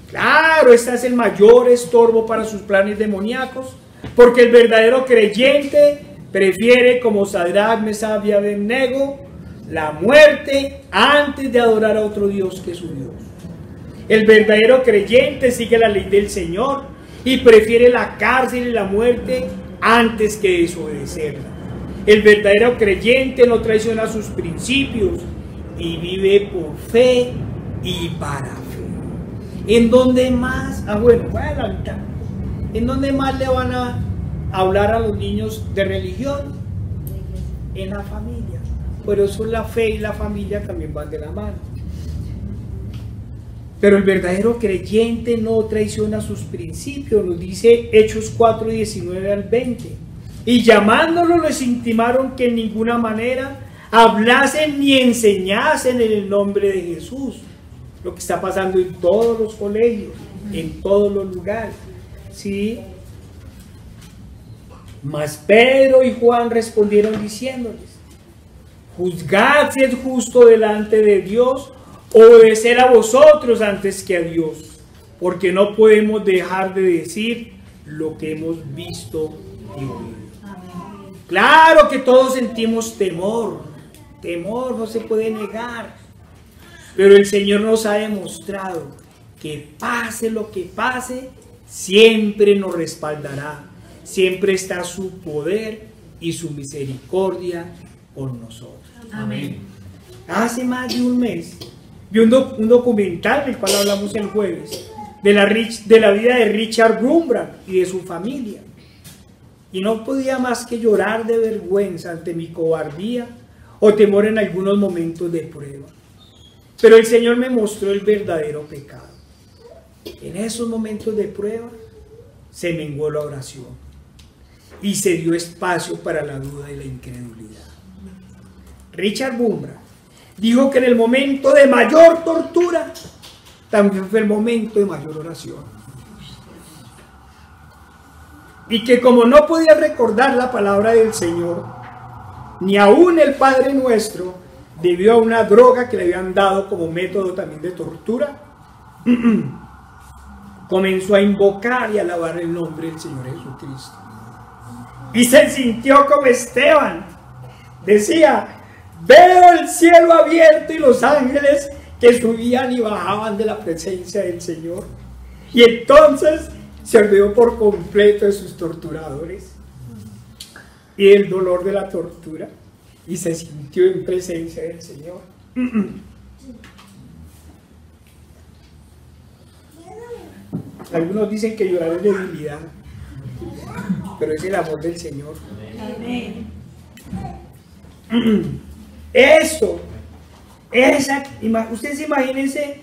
claro, este es el mayor estorbo para sus planes demoníacos, porque el verdadero creyente prefiere, como Sadrach, Mesach y Abednego, la muerte antes de adorar a otro Dios que su Dios. El verdadero creyente sigue la ley del Señor y prefiere la cárcel y la muerte antes que desobedecerla. El verdadero creyente no traiciona sus principios y vive por fe y para fe. ¿En dónde más? Bueno, voy a adelantar. ¿En dónde más le van a hablar a los niños de religión? En la familia. Por eso la fe y la familia también van de la mano. Pero el verdadero creyente no traiciona sus principios, nos dice Hechos 4, 19 al 20. Y llamándolos les intimaron que en ninguna manera hablasen ni enseñasen en el nombre de Jesús. Lo que está pasando en todos los colegios, en todos los lugares. ¿Sí? Mas Pedro y Juan respondieron diciéndoles: juzgad si es justo delante de Dios obedecer a vosotros antes que a Dios, porque no podemos dejar de decir lo que hemos visto y oído. Claro que todos sentimos temor, no se puede negar, pero el Señor nos ha demostrado que pase lo que pase, siempre nos respaldará, siempre está su poder y su misericordia con nosotros. Amén. Hace más de un mes vi un documental del cual hablamos el jueves, de la vida de Richard Wurmbrand y de su familia. Y no podía más que llorar de vergüenza ante mi cobardía o temor en algunos momentos de prueba. Pero el Señor me mostró el verdadero pecado. En esos momentos de prueba se menguó la oración y se dio espacio para la duda y la incredulidad. Richard Wurmbrand dijo que en el momento de mayor tortura también fue el momento de mayor oración. Y que como no podía recordar la palabra del Señor, ni aún el Padre Nuestro, debido a una droga que le habían dado como método también de tortura, comenzó a invocar y alabar el nombre del Señor Jesucristo. Y se sintió como Esteban. Decía: veo el cielo abierto y los ángeles que subían y bajaban de la presencia del Señor. Y entonces se olvidó por completo de sus torturadores y el dolor de la tortura y se sintió en presencia del Señor. Algunos dicen que llorar es debilidad, pero es el amor del Señor. Amén. Ustedes imagínense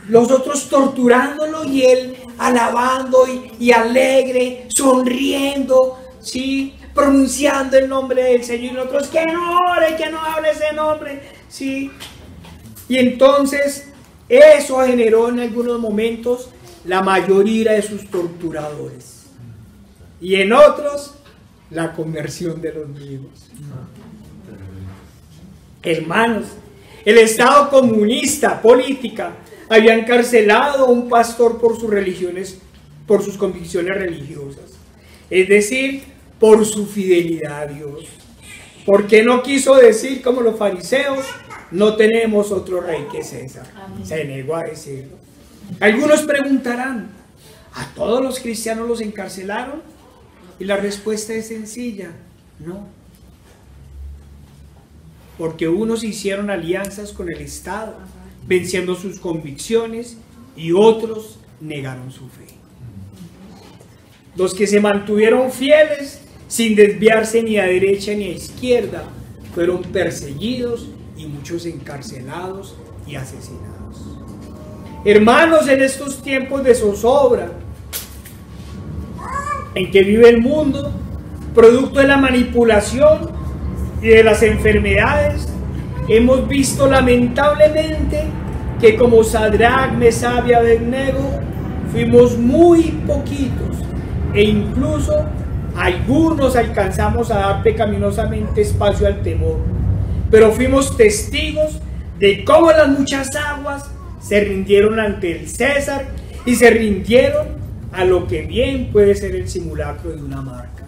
los otros torturándolo y él alabando y alegre, sonriendo, ¿sí? Pronunciando el nombre del Señor, y nosotros que no ore, que no hable ese nombre, ¿sí? Y entonces eso generó en algunos momentos la mayor ira de sus torturadores y en otros la conversión de los mismos. Hermanos, el Estado comunista, política, había encarcelado a un pastor por sus religiones, por sus convicciones religiosas, es decir, por su fidelidad a Dios. Porque no quiso decir como los fariseos: no tenemos otro rey que César. Se negó a decirlo. Algunos preguntarán: ¿a todos los cristianos los encarcelaron? Y la respuesta es sencilla: no. Porque unos hicieron alianzas con el Estado, venciendo sus convicciones, y otros negaron su fe. Los que se mantuvieron fieles, sin desviarse ni a derecha ni a izquierda, fueron perseguidos y muchos encarcelados y asesinados. Hermanos, en estos tiempos de zozobra en que vive el mundo, producto de la manipulación y de las enfermedades, hemos visto lamentablemente que como Sadrach, Mesach y Abednego fuimos muy poquitos e incluso Algunos alcanzamos a dar pecaminosamente espacio al temor, pero fuimos testigos de cómo las muchas aguas se rindieron ante el César y se rindieron a lo que bien puede ser el simulacro de una marca.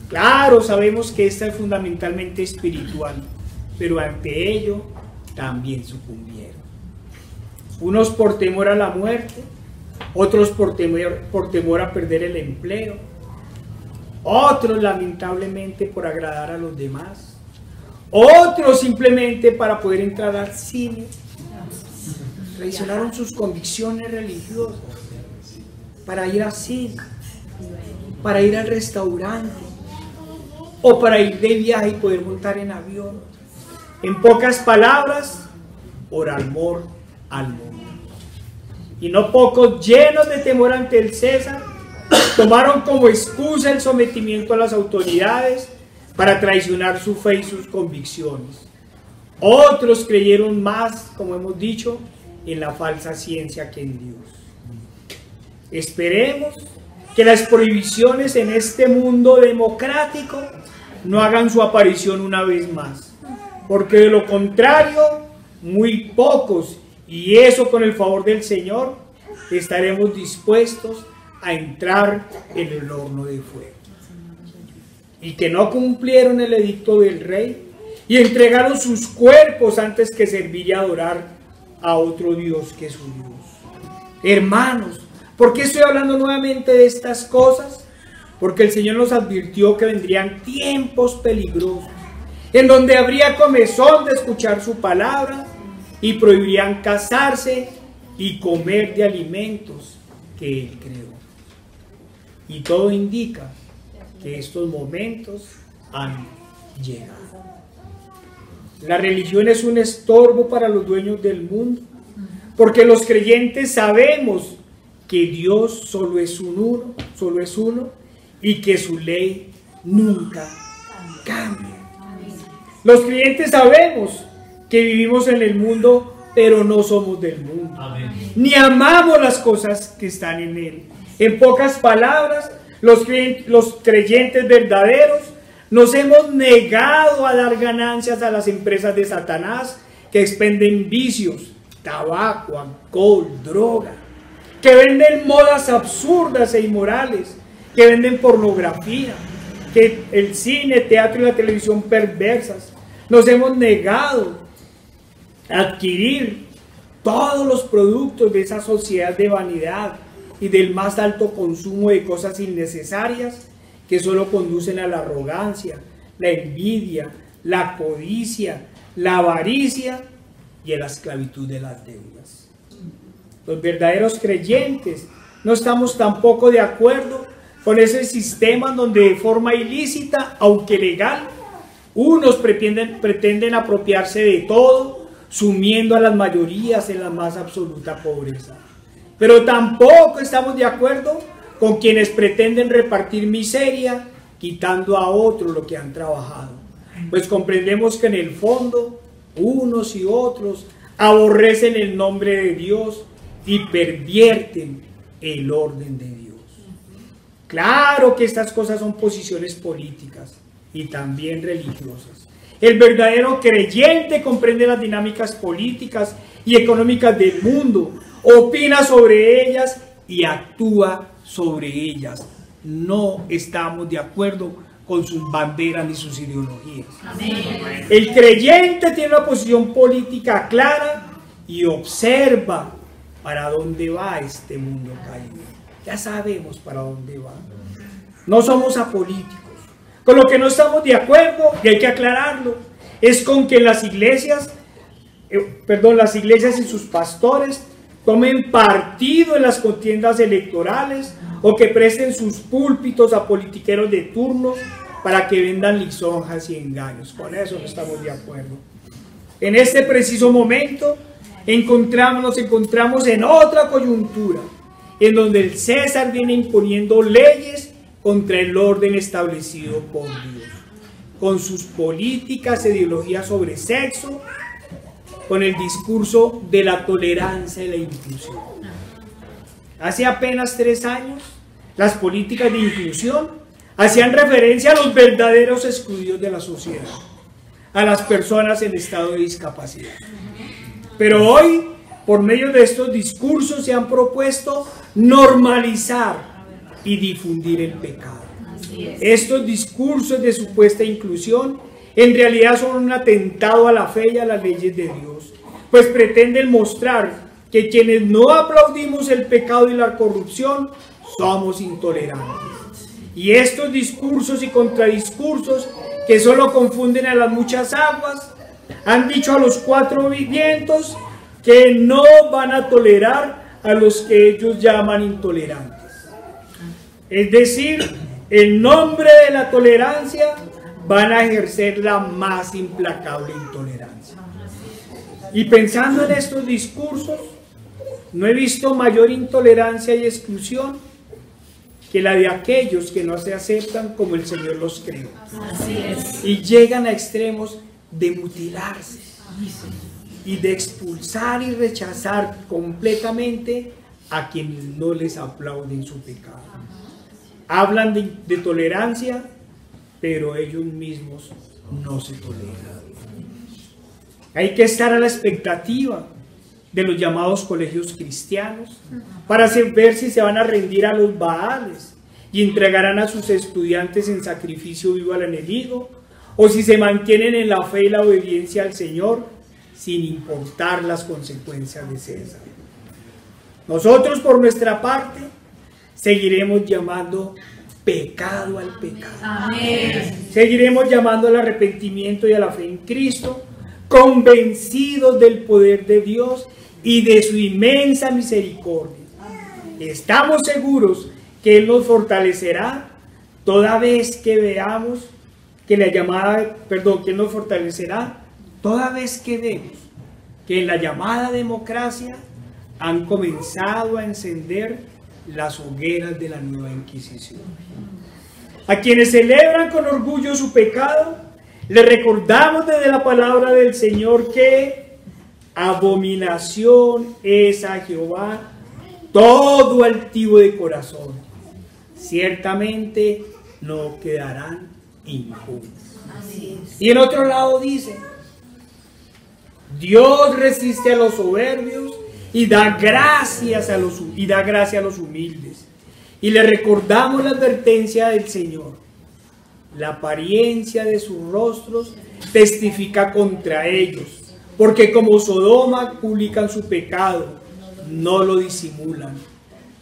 Claro, sabemos que esta es fundamentalmente espiritual, pero ante ello también sucumbieron. Unos por temor a la muerte, otros por temor a perder el empleo, otros lamentablemente por agradar a los demás, otros simplemente para poder entrar al cine. Traicionaron sus convicciones religiosas para ir al cine, para ir al restaurante o para ir de viaje y poder montar en avión. En pocas palabras, por amor al mundo. Y no pocos, llenos de temor ante el César, tomaron como excusa el sometimiento a las autoridades para traicionar su fe y sus convicciones. Otros creyeron más, como hemos dicho, en la falsa ciencia que en Dios. Esperemos que las prohibiciones en este mundo democrático no hagan su aparición una vez más, porque de lo contrario, muy pocos, y eso con el favor del Señor, estaremos dispuestos a entrar en el horno de fuego. Y que no cumplieron el edicto del rey y entregaron sus cuerpos antes que servir y adorar a otro Dios que su Dios. Hermanos, ¿por qué estoy hablando nuevamente de estas cosas? Porque el Señor nos advirtió que vendrían tiempos peligrosos, en donde habría comezón de escuchar su palabra y prohibirían casarse y comer de alimentos que Él creó. Y todo indica que estos momentos han llegado. La religión es un estorbo para los dueños del mundo, porque los creyentes sabemos que Dios solo es uno, y que su ley nunca cambia. Los creyentes sabemos que vivimos en el mundo, pero no somos del mundo. Amén. Ni amamos las cosas que están en él. En pocas palabras, los creyentes verdaderos nos hemos negado a dar ganancias a las empresas de Satanás que expenden vicios, tabaco, alcohol, droga, que venden modas absurdas e inmorales, que venden pornografía, que el cine, teatro y la televisión perversas. Nos hemos negado a adquirir todos los productos de esa sociedad de vanidad y del más alto consumo de cosas innecesarias que solo conducen a la arrogancia, la envidia, la codicia, la avaricia y a la esclavitud de las deudas. Los verdaderos creyentes no estamos tampoco de acuerdo con ese sistema donde de forma ilícita, aunque legal, unos pretenden apropiarse de todo, sumiendo a las mayorías en la más absoluta pobreza. Pero tampoco estamos de acuerdo con quienes pretenden repartir miseria, quitando a otros lo que han trabajado. Pues comprendemos que en el fondo, unos y otros aborrecen el nombre de Dios y pervierten el orden de Dios. Claro que estas cosas son posiciones políticas y también religiosas. El verdadero creyente comprende las dinámicas políticas y económicas del mundo, opina sobre ellas y actúa sobre ellas. No estamos de acuerdo con sus banderas ni sus ideologías. Amén. El creyente tiene una posición política clara y observa para dónde va este mundo caído. Ya sabemos para dónde va. No somos apolíticos. Con lo que no estamos de acuerdo, y hay que aclararlo, es con que las iglesias y sus pastores tomen partido en las contiendas electorales o que presten sus púlpitos a politiqueros de turno para que vendan lisonjas y engaños. Con eso no estamos de acuerdo. En este preciso momento nos encontramos en otra coyuntura, en donde el César viene imponiendo leyes contra el orden establecido por Dios, con sus políticas e ideologías sobre sexo, con el discurso de la tolerancia y la inclusión. Hace apenas 3 años, las políticas de inclusión hacían referencia a los verdaderos excluidos de la sociedad, a las personas en estado de discapacidad. Pero hoy, por medio de estos discursos, se han propuesto normalizar y difundir el pecado. Estos discursos de supuesta inclusión en realidad son un atentado a la fe y a las leyes de Dios, pues pretenden mostrar que quienes no aplaudimos el pecado y la corrupción somos intolerantes. Y estos discursos y contradiscursos que solo confunden a las muchas aguas han dicho a los cuatro vientos que no van a tolerar a los que ellos llaman intolerantes. Es decir, en nombre de la tolerancia van a ejercer la más implacable intolerancia. Y pensando en estos discursos, no he visto mayor intolerancia y exclusión que la de aquellos que no se aceptan como el Señor los creó. Así es. Y llegan a extremos de mutilarse y de expulsar y rechazar completamente a quienes no les aplauden su pecado. Hablan de tolerancia, pero ellos mismos no se toleran. Hay que estar a la expectativa de los llamados colegios cristianos para ver si se van a rendir a los Baales y entregarán a sus estudiantes en sacrificio vivo al enemigo, o si se mantienen en la fe y la obediencia al Señor sin importar las consecuencias de César. Nosotros, por nuestra parte, seguiremos llamando pecado al pecado. Amén. Seguiremos llamando al arrepentimiento y a la fe en Cristo, convencidos del poder de Dios y de su inmensa misericordia. Estamos seguros que Él nos fortalecerá toda vez que veamos que la llamada, que Él nos fortalecerá toda vez que vemos que en la llamada democracia han comenzado a encender las hogueras de la nueva Inquisición. A quienes celebran con orgullo su pecado, les recordamos desde la palabra del Señor que abominación es a Jehová todo altivo de corazón. Ciertamente no quedarán impunes. Y en otro lado dice: Dios resiste a los soberbios y da gracia a los humildes. Y le recordamos la advertencia del Señor: la apariencia de sus rostros testifica contra ellos, porque como Sodoma publican su pecado, no lo disimulan.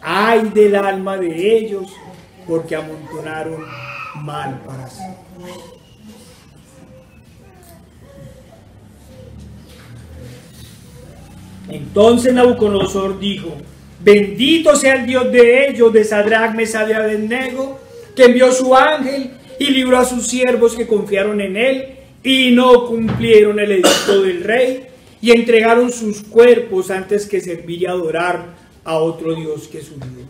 Ay del alma de ellos, porque amontonaron mal para sí. Entonces Nabucodonosor dijo: bendito sea el Dios de ellos, de Sadrach, Mesach y Abednego, que envió su ángel y libró a sus siervos que confiaron en él y no cumplieron el edicto del rey y entregaron sus cuerpos antes que servir y adorar a otro Dios que su Dios.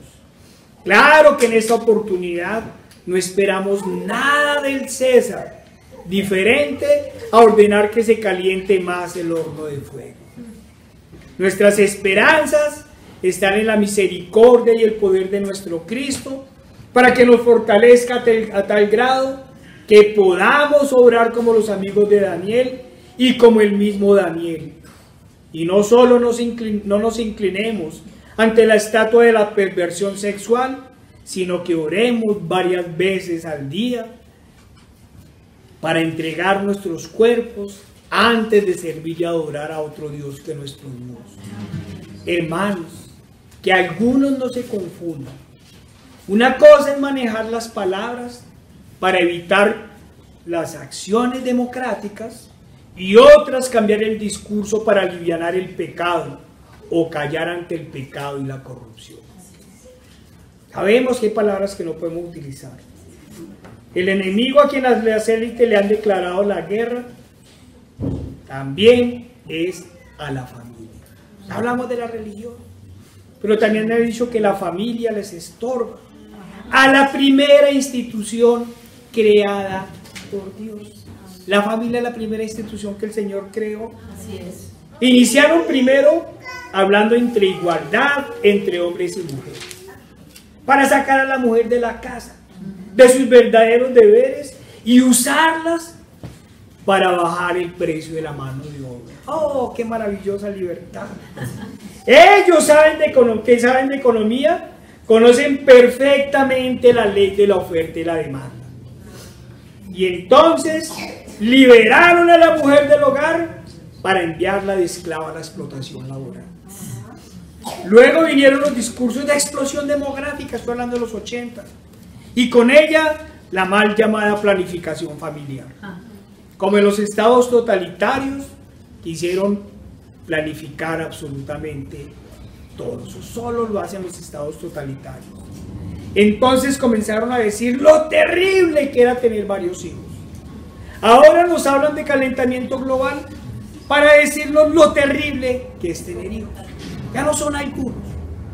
Claro que en esta oportunidad no esperamos nada del César, diferente a ordenar que se caliente más el horno de fuego. Nuestras esperanzas están en la misericordia y el poder de nuestro Cristo, para que nos fortalezca a tal grado que podamos obrar como los amigos de Daniel y como el mismo Daniel. Y no solo no nos inclinemos ante la estatua de la perversión sexual, sino que oremos varias veces al día para entregar nuestros cuerpos antes de servir y adorar a otro Dios que nuestro Dios. Hermanos, que algunos no se confundan. Una cosa es manejar las palabras para evitar las acciones democráticas y otras cambiar el discurso para alivianar el pecado o callar ante el pecado y la corrupción. Sabemos que hay palabras que no podemos utilizar. El enemigo a quien las élites le han declarado la guerra también es a la familia. Hablamos de la religión, pero también he dicho que la familia les estorba a la primera institución creada por Dios. La familia es la primera institución que el Señor creó. Así es. Iniciaron primero hablando entre igualdad entre hombres y mujeres, para sacar a la mujer de la casa. de sus verdaderos deberes y usarlas para bajar el precio de la mano de obra. ¡Oh, qué maravillosa libertad! Ellos saben de economía, conocen perfectamente la ley de la oferta y la demanda. Y entonces liberaron a la mujer del hogar para enviarla de esclava a la explotación laboral. Luego vinieron los discursos de explosión demográfica, estoy hablando de los 80, y con ella la mal llamada planificación familiar. Como en los estados totalitarios, quisieron planificar absolutamente todo. Eso solo lo hacen los estados totalitarios. Entonces comenzaron a decir lo terrible que era tener varios hijos. Ahora nos hablan de calentamiento global para decirnos lo terrible que es tener hijos. Ya no son algunos,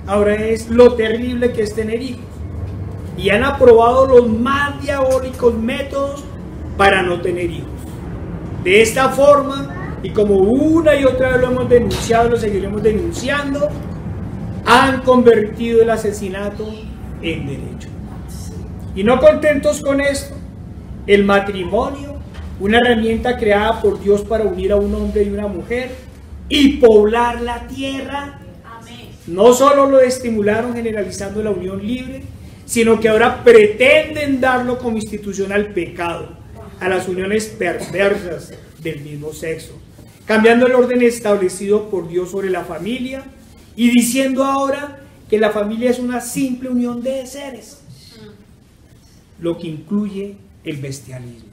ahora es lo terrible que es tener hijos. Y han aprobado los más diabólicos métodos para no tener hijos. De esta forma, y como una y otra vez lo hemos denunciado, lo seguiremos denunciando, han convertido el asesinato en derecho. Y no contentos con esto, el matrimonio, una herramienta creada por Dios para unir a un hombre y una mujer y poblar la tierra, no solo lo estimularon generalizando la unión libre, sino que ahora pretenden darlo como institución al pecado, a las uniones perversas del mismo sexo, cambiando el orden establecido por Dios sobre la familia y diciendo ahora que la familia es una simple unión de seres, lo que incluye el bestialismo.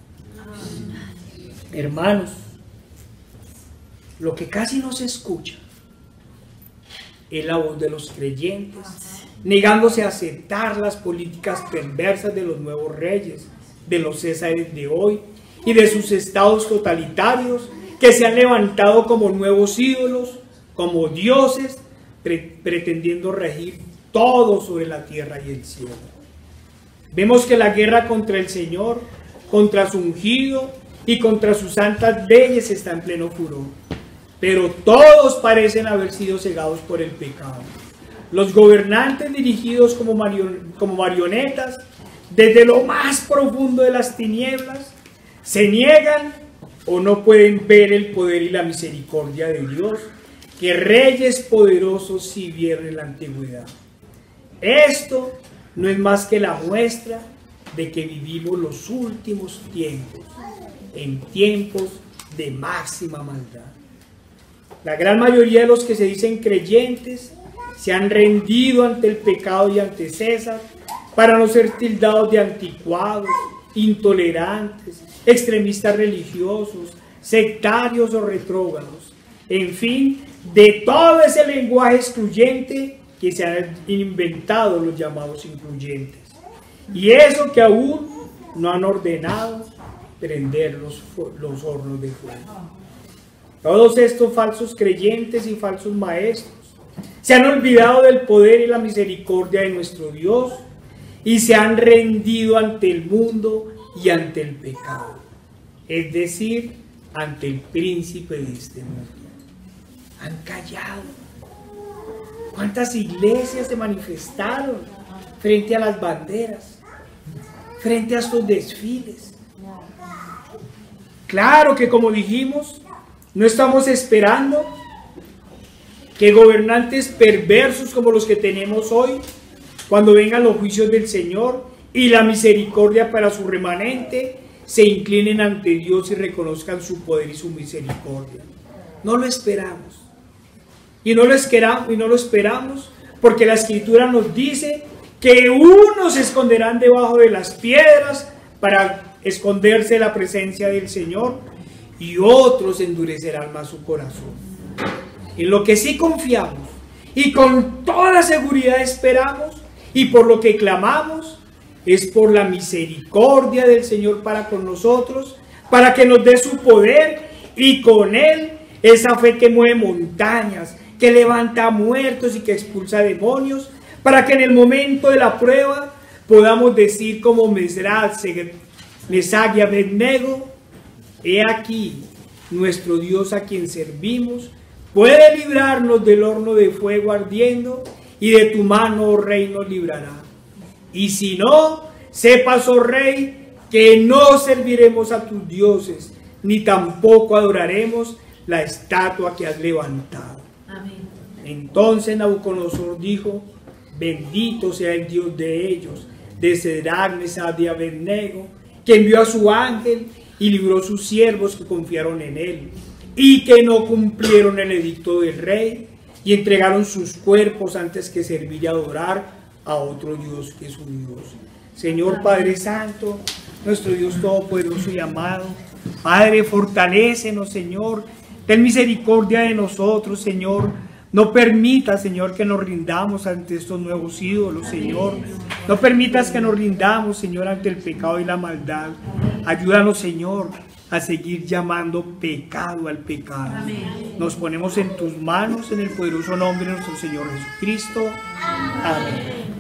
Hermanos, lo que casi no se escucha es la voz de los creyentes, negándose a aceptar las políticas perversas de los nuevos reyes, de los césares de hoy y de sus estados totalitarios que se han levantado como nuevos ídolos, como dioses, pretendiendo regir todo sobre la tierra y el cielo. Vemos que la guerra contra el Señor, contra su ungido y contra sus santas leyes está en pleno furor, pero todos parecen haber sido cegados por el pecado. Los gobernantes dirigidos como marionetas desde lo más profundo de las tinieblas se niegan o no pueden ver el poder y la misericordia de Dios que reyes poderosos sí vieron en la antigüedad. Esto no es más que la muestra de que vivimos los últimos tiempos, en tiempos de máxima maldad. La gran mayoría de los que se dicen creyentes se han rendido ante el pecado y ante César para no ser tildados de anticuados, intolerantes, extremistas religiosos, sectarios o retrógrados. En fin, de todo ese lenguaje excluyente que se han inventado los llamados incluyentes. Y eso que aún no han ordenado prender los hornos de fuego. Todos estos falsos creyentes y falsos maestros se han olvidado del poder y la misericordia de nuestro Dios y se han rendido ante el mundo y ante el pecado, es decir, ante el príncipe de este mundo. Han callado. ¿Cuántas iglesias se manifestaron frente a las banderas, frente a estos desfiles? Claro que, como dijimos, no estamos esperando que gobernantes perversos como los que tenemos hoy, cuando vengan los juicios del Señor y la misericordia para su remanente, se inclinen ante Dios y reconozcan su poder y su misericordia. No lo esperamos. Y no lo esperamos porque la Escritura nos dice que unos se esconderán debajo de las piedras para esconderse de la presencia del Señor y otros endurecerán más su corazón. En lo que sí confiamos y con toda seguridad esperamos y por lo que clamamos es por la misericordia del Señor para con nosotros, para que nos dé su poder y con él esa fe que mueve montañas, que levanta muertos y que expulsa demonios, para que en el momento de la prueba podamos decir como Mesach y Abednego: he aquí nuestro Dios a quien servimos, puede librarnos del horno de fuego ardiendo y de tu mano, oh Rey, nos librará. Y si no, Sepas, oh rey, que no serviremos a tus dioses, ni tampoco adoraremos la estatua que has levantado. Amén. Entonces Nabucodonosor dijo: bendito sea el Dios de ellos, de Cedrac, Mesach y Abednego, que envió a su ángel y libró a sus siervos que confiaron en él, y que no cumplieron el edicto del rey, y entregaron sus cuerpos antes que servir y adorar a otro Dios que su Dios. Señor Padre Santo, nuestro Dios todopoderoso y amado, Padre, fortalécenos, Señor, ten misericordia de nosotros, Señor. No permitas, Señor, que nos rindamos ante estos nuevos ídolos, Señor. No permitas que nos rindamos, Señor, ante el pecado y la maldad. Ayúdanos, Señor, a seguir llamando pecado al pecado. Nos ponemos en tus manos, en el poderoso nombre de nuestro Señor Jesucristo. Amén.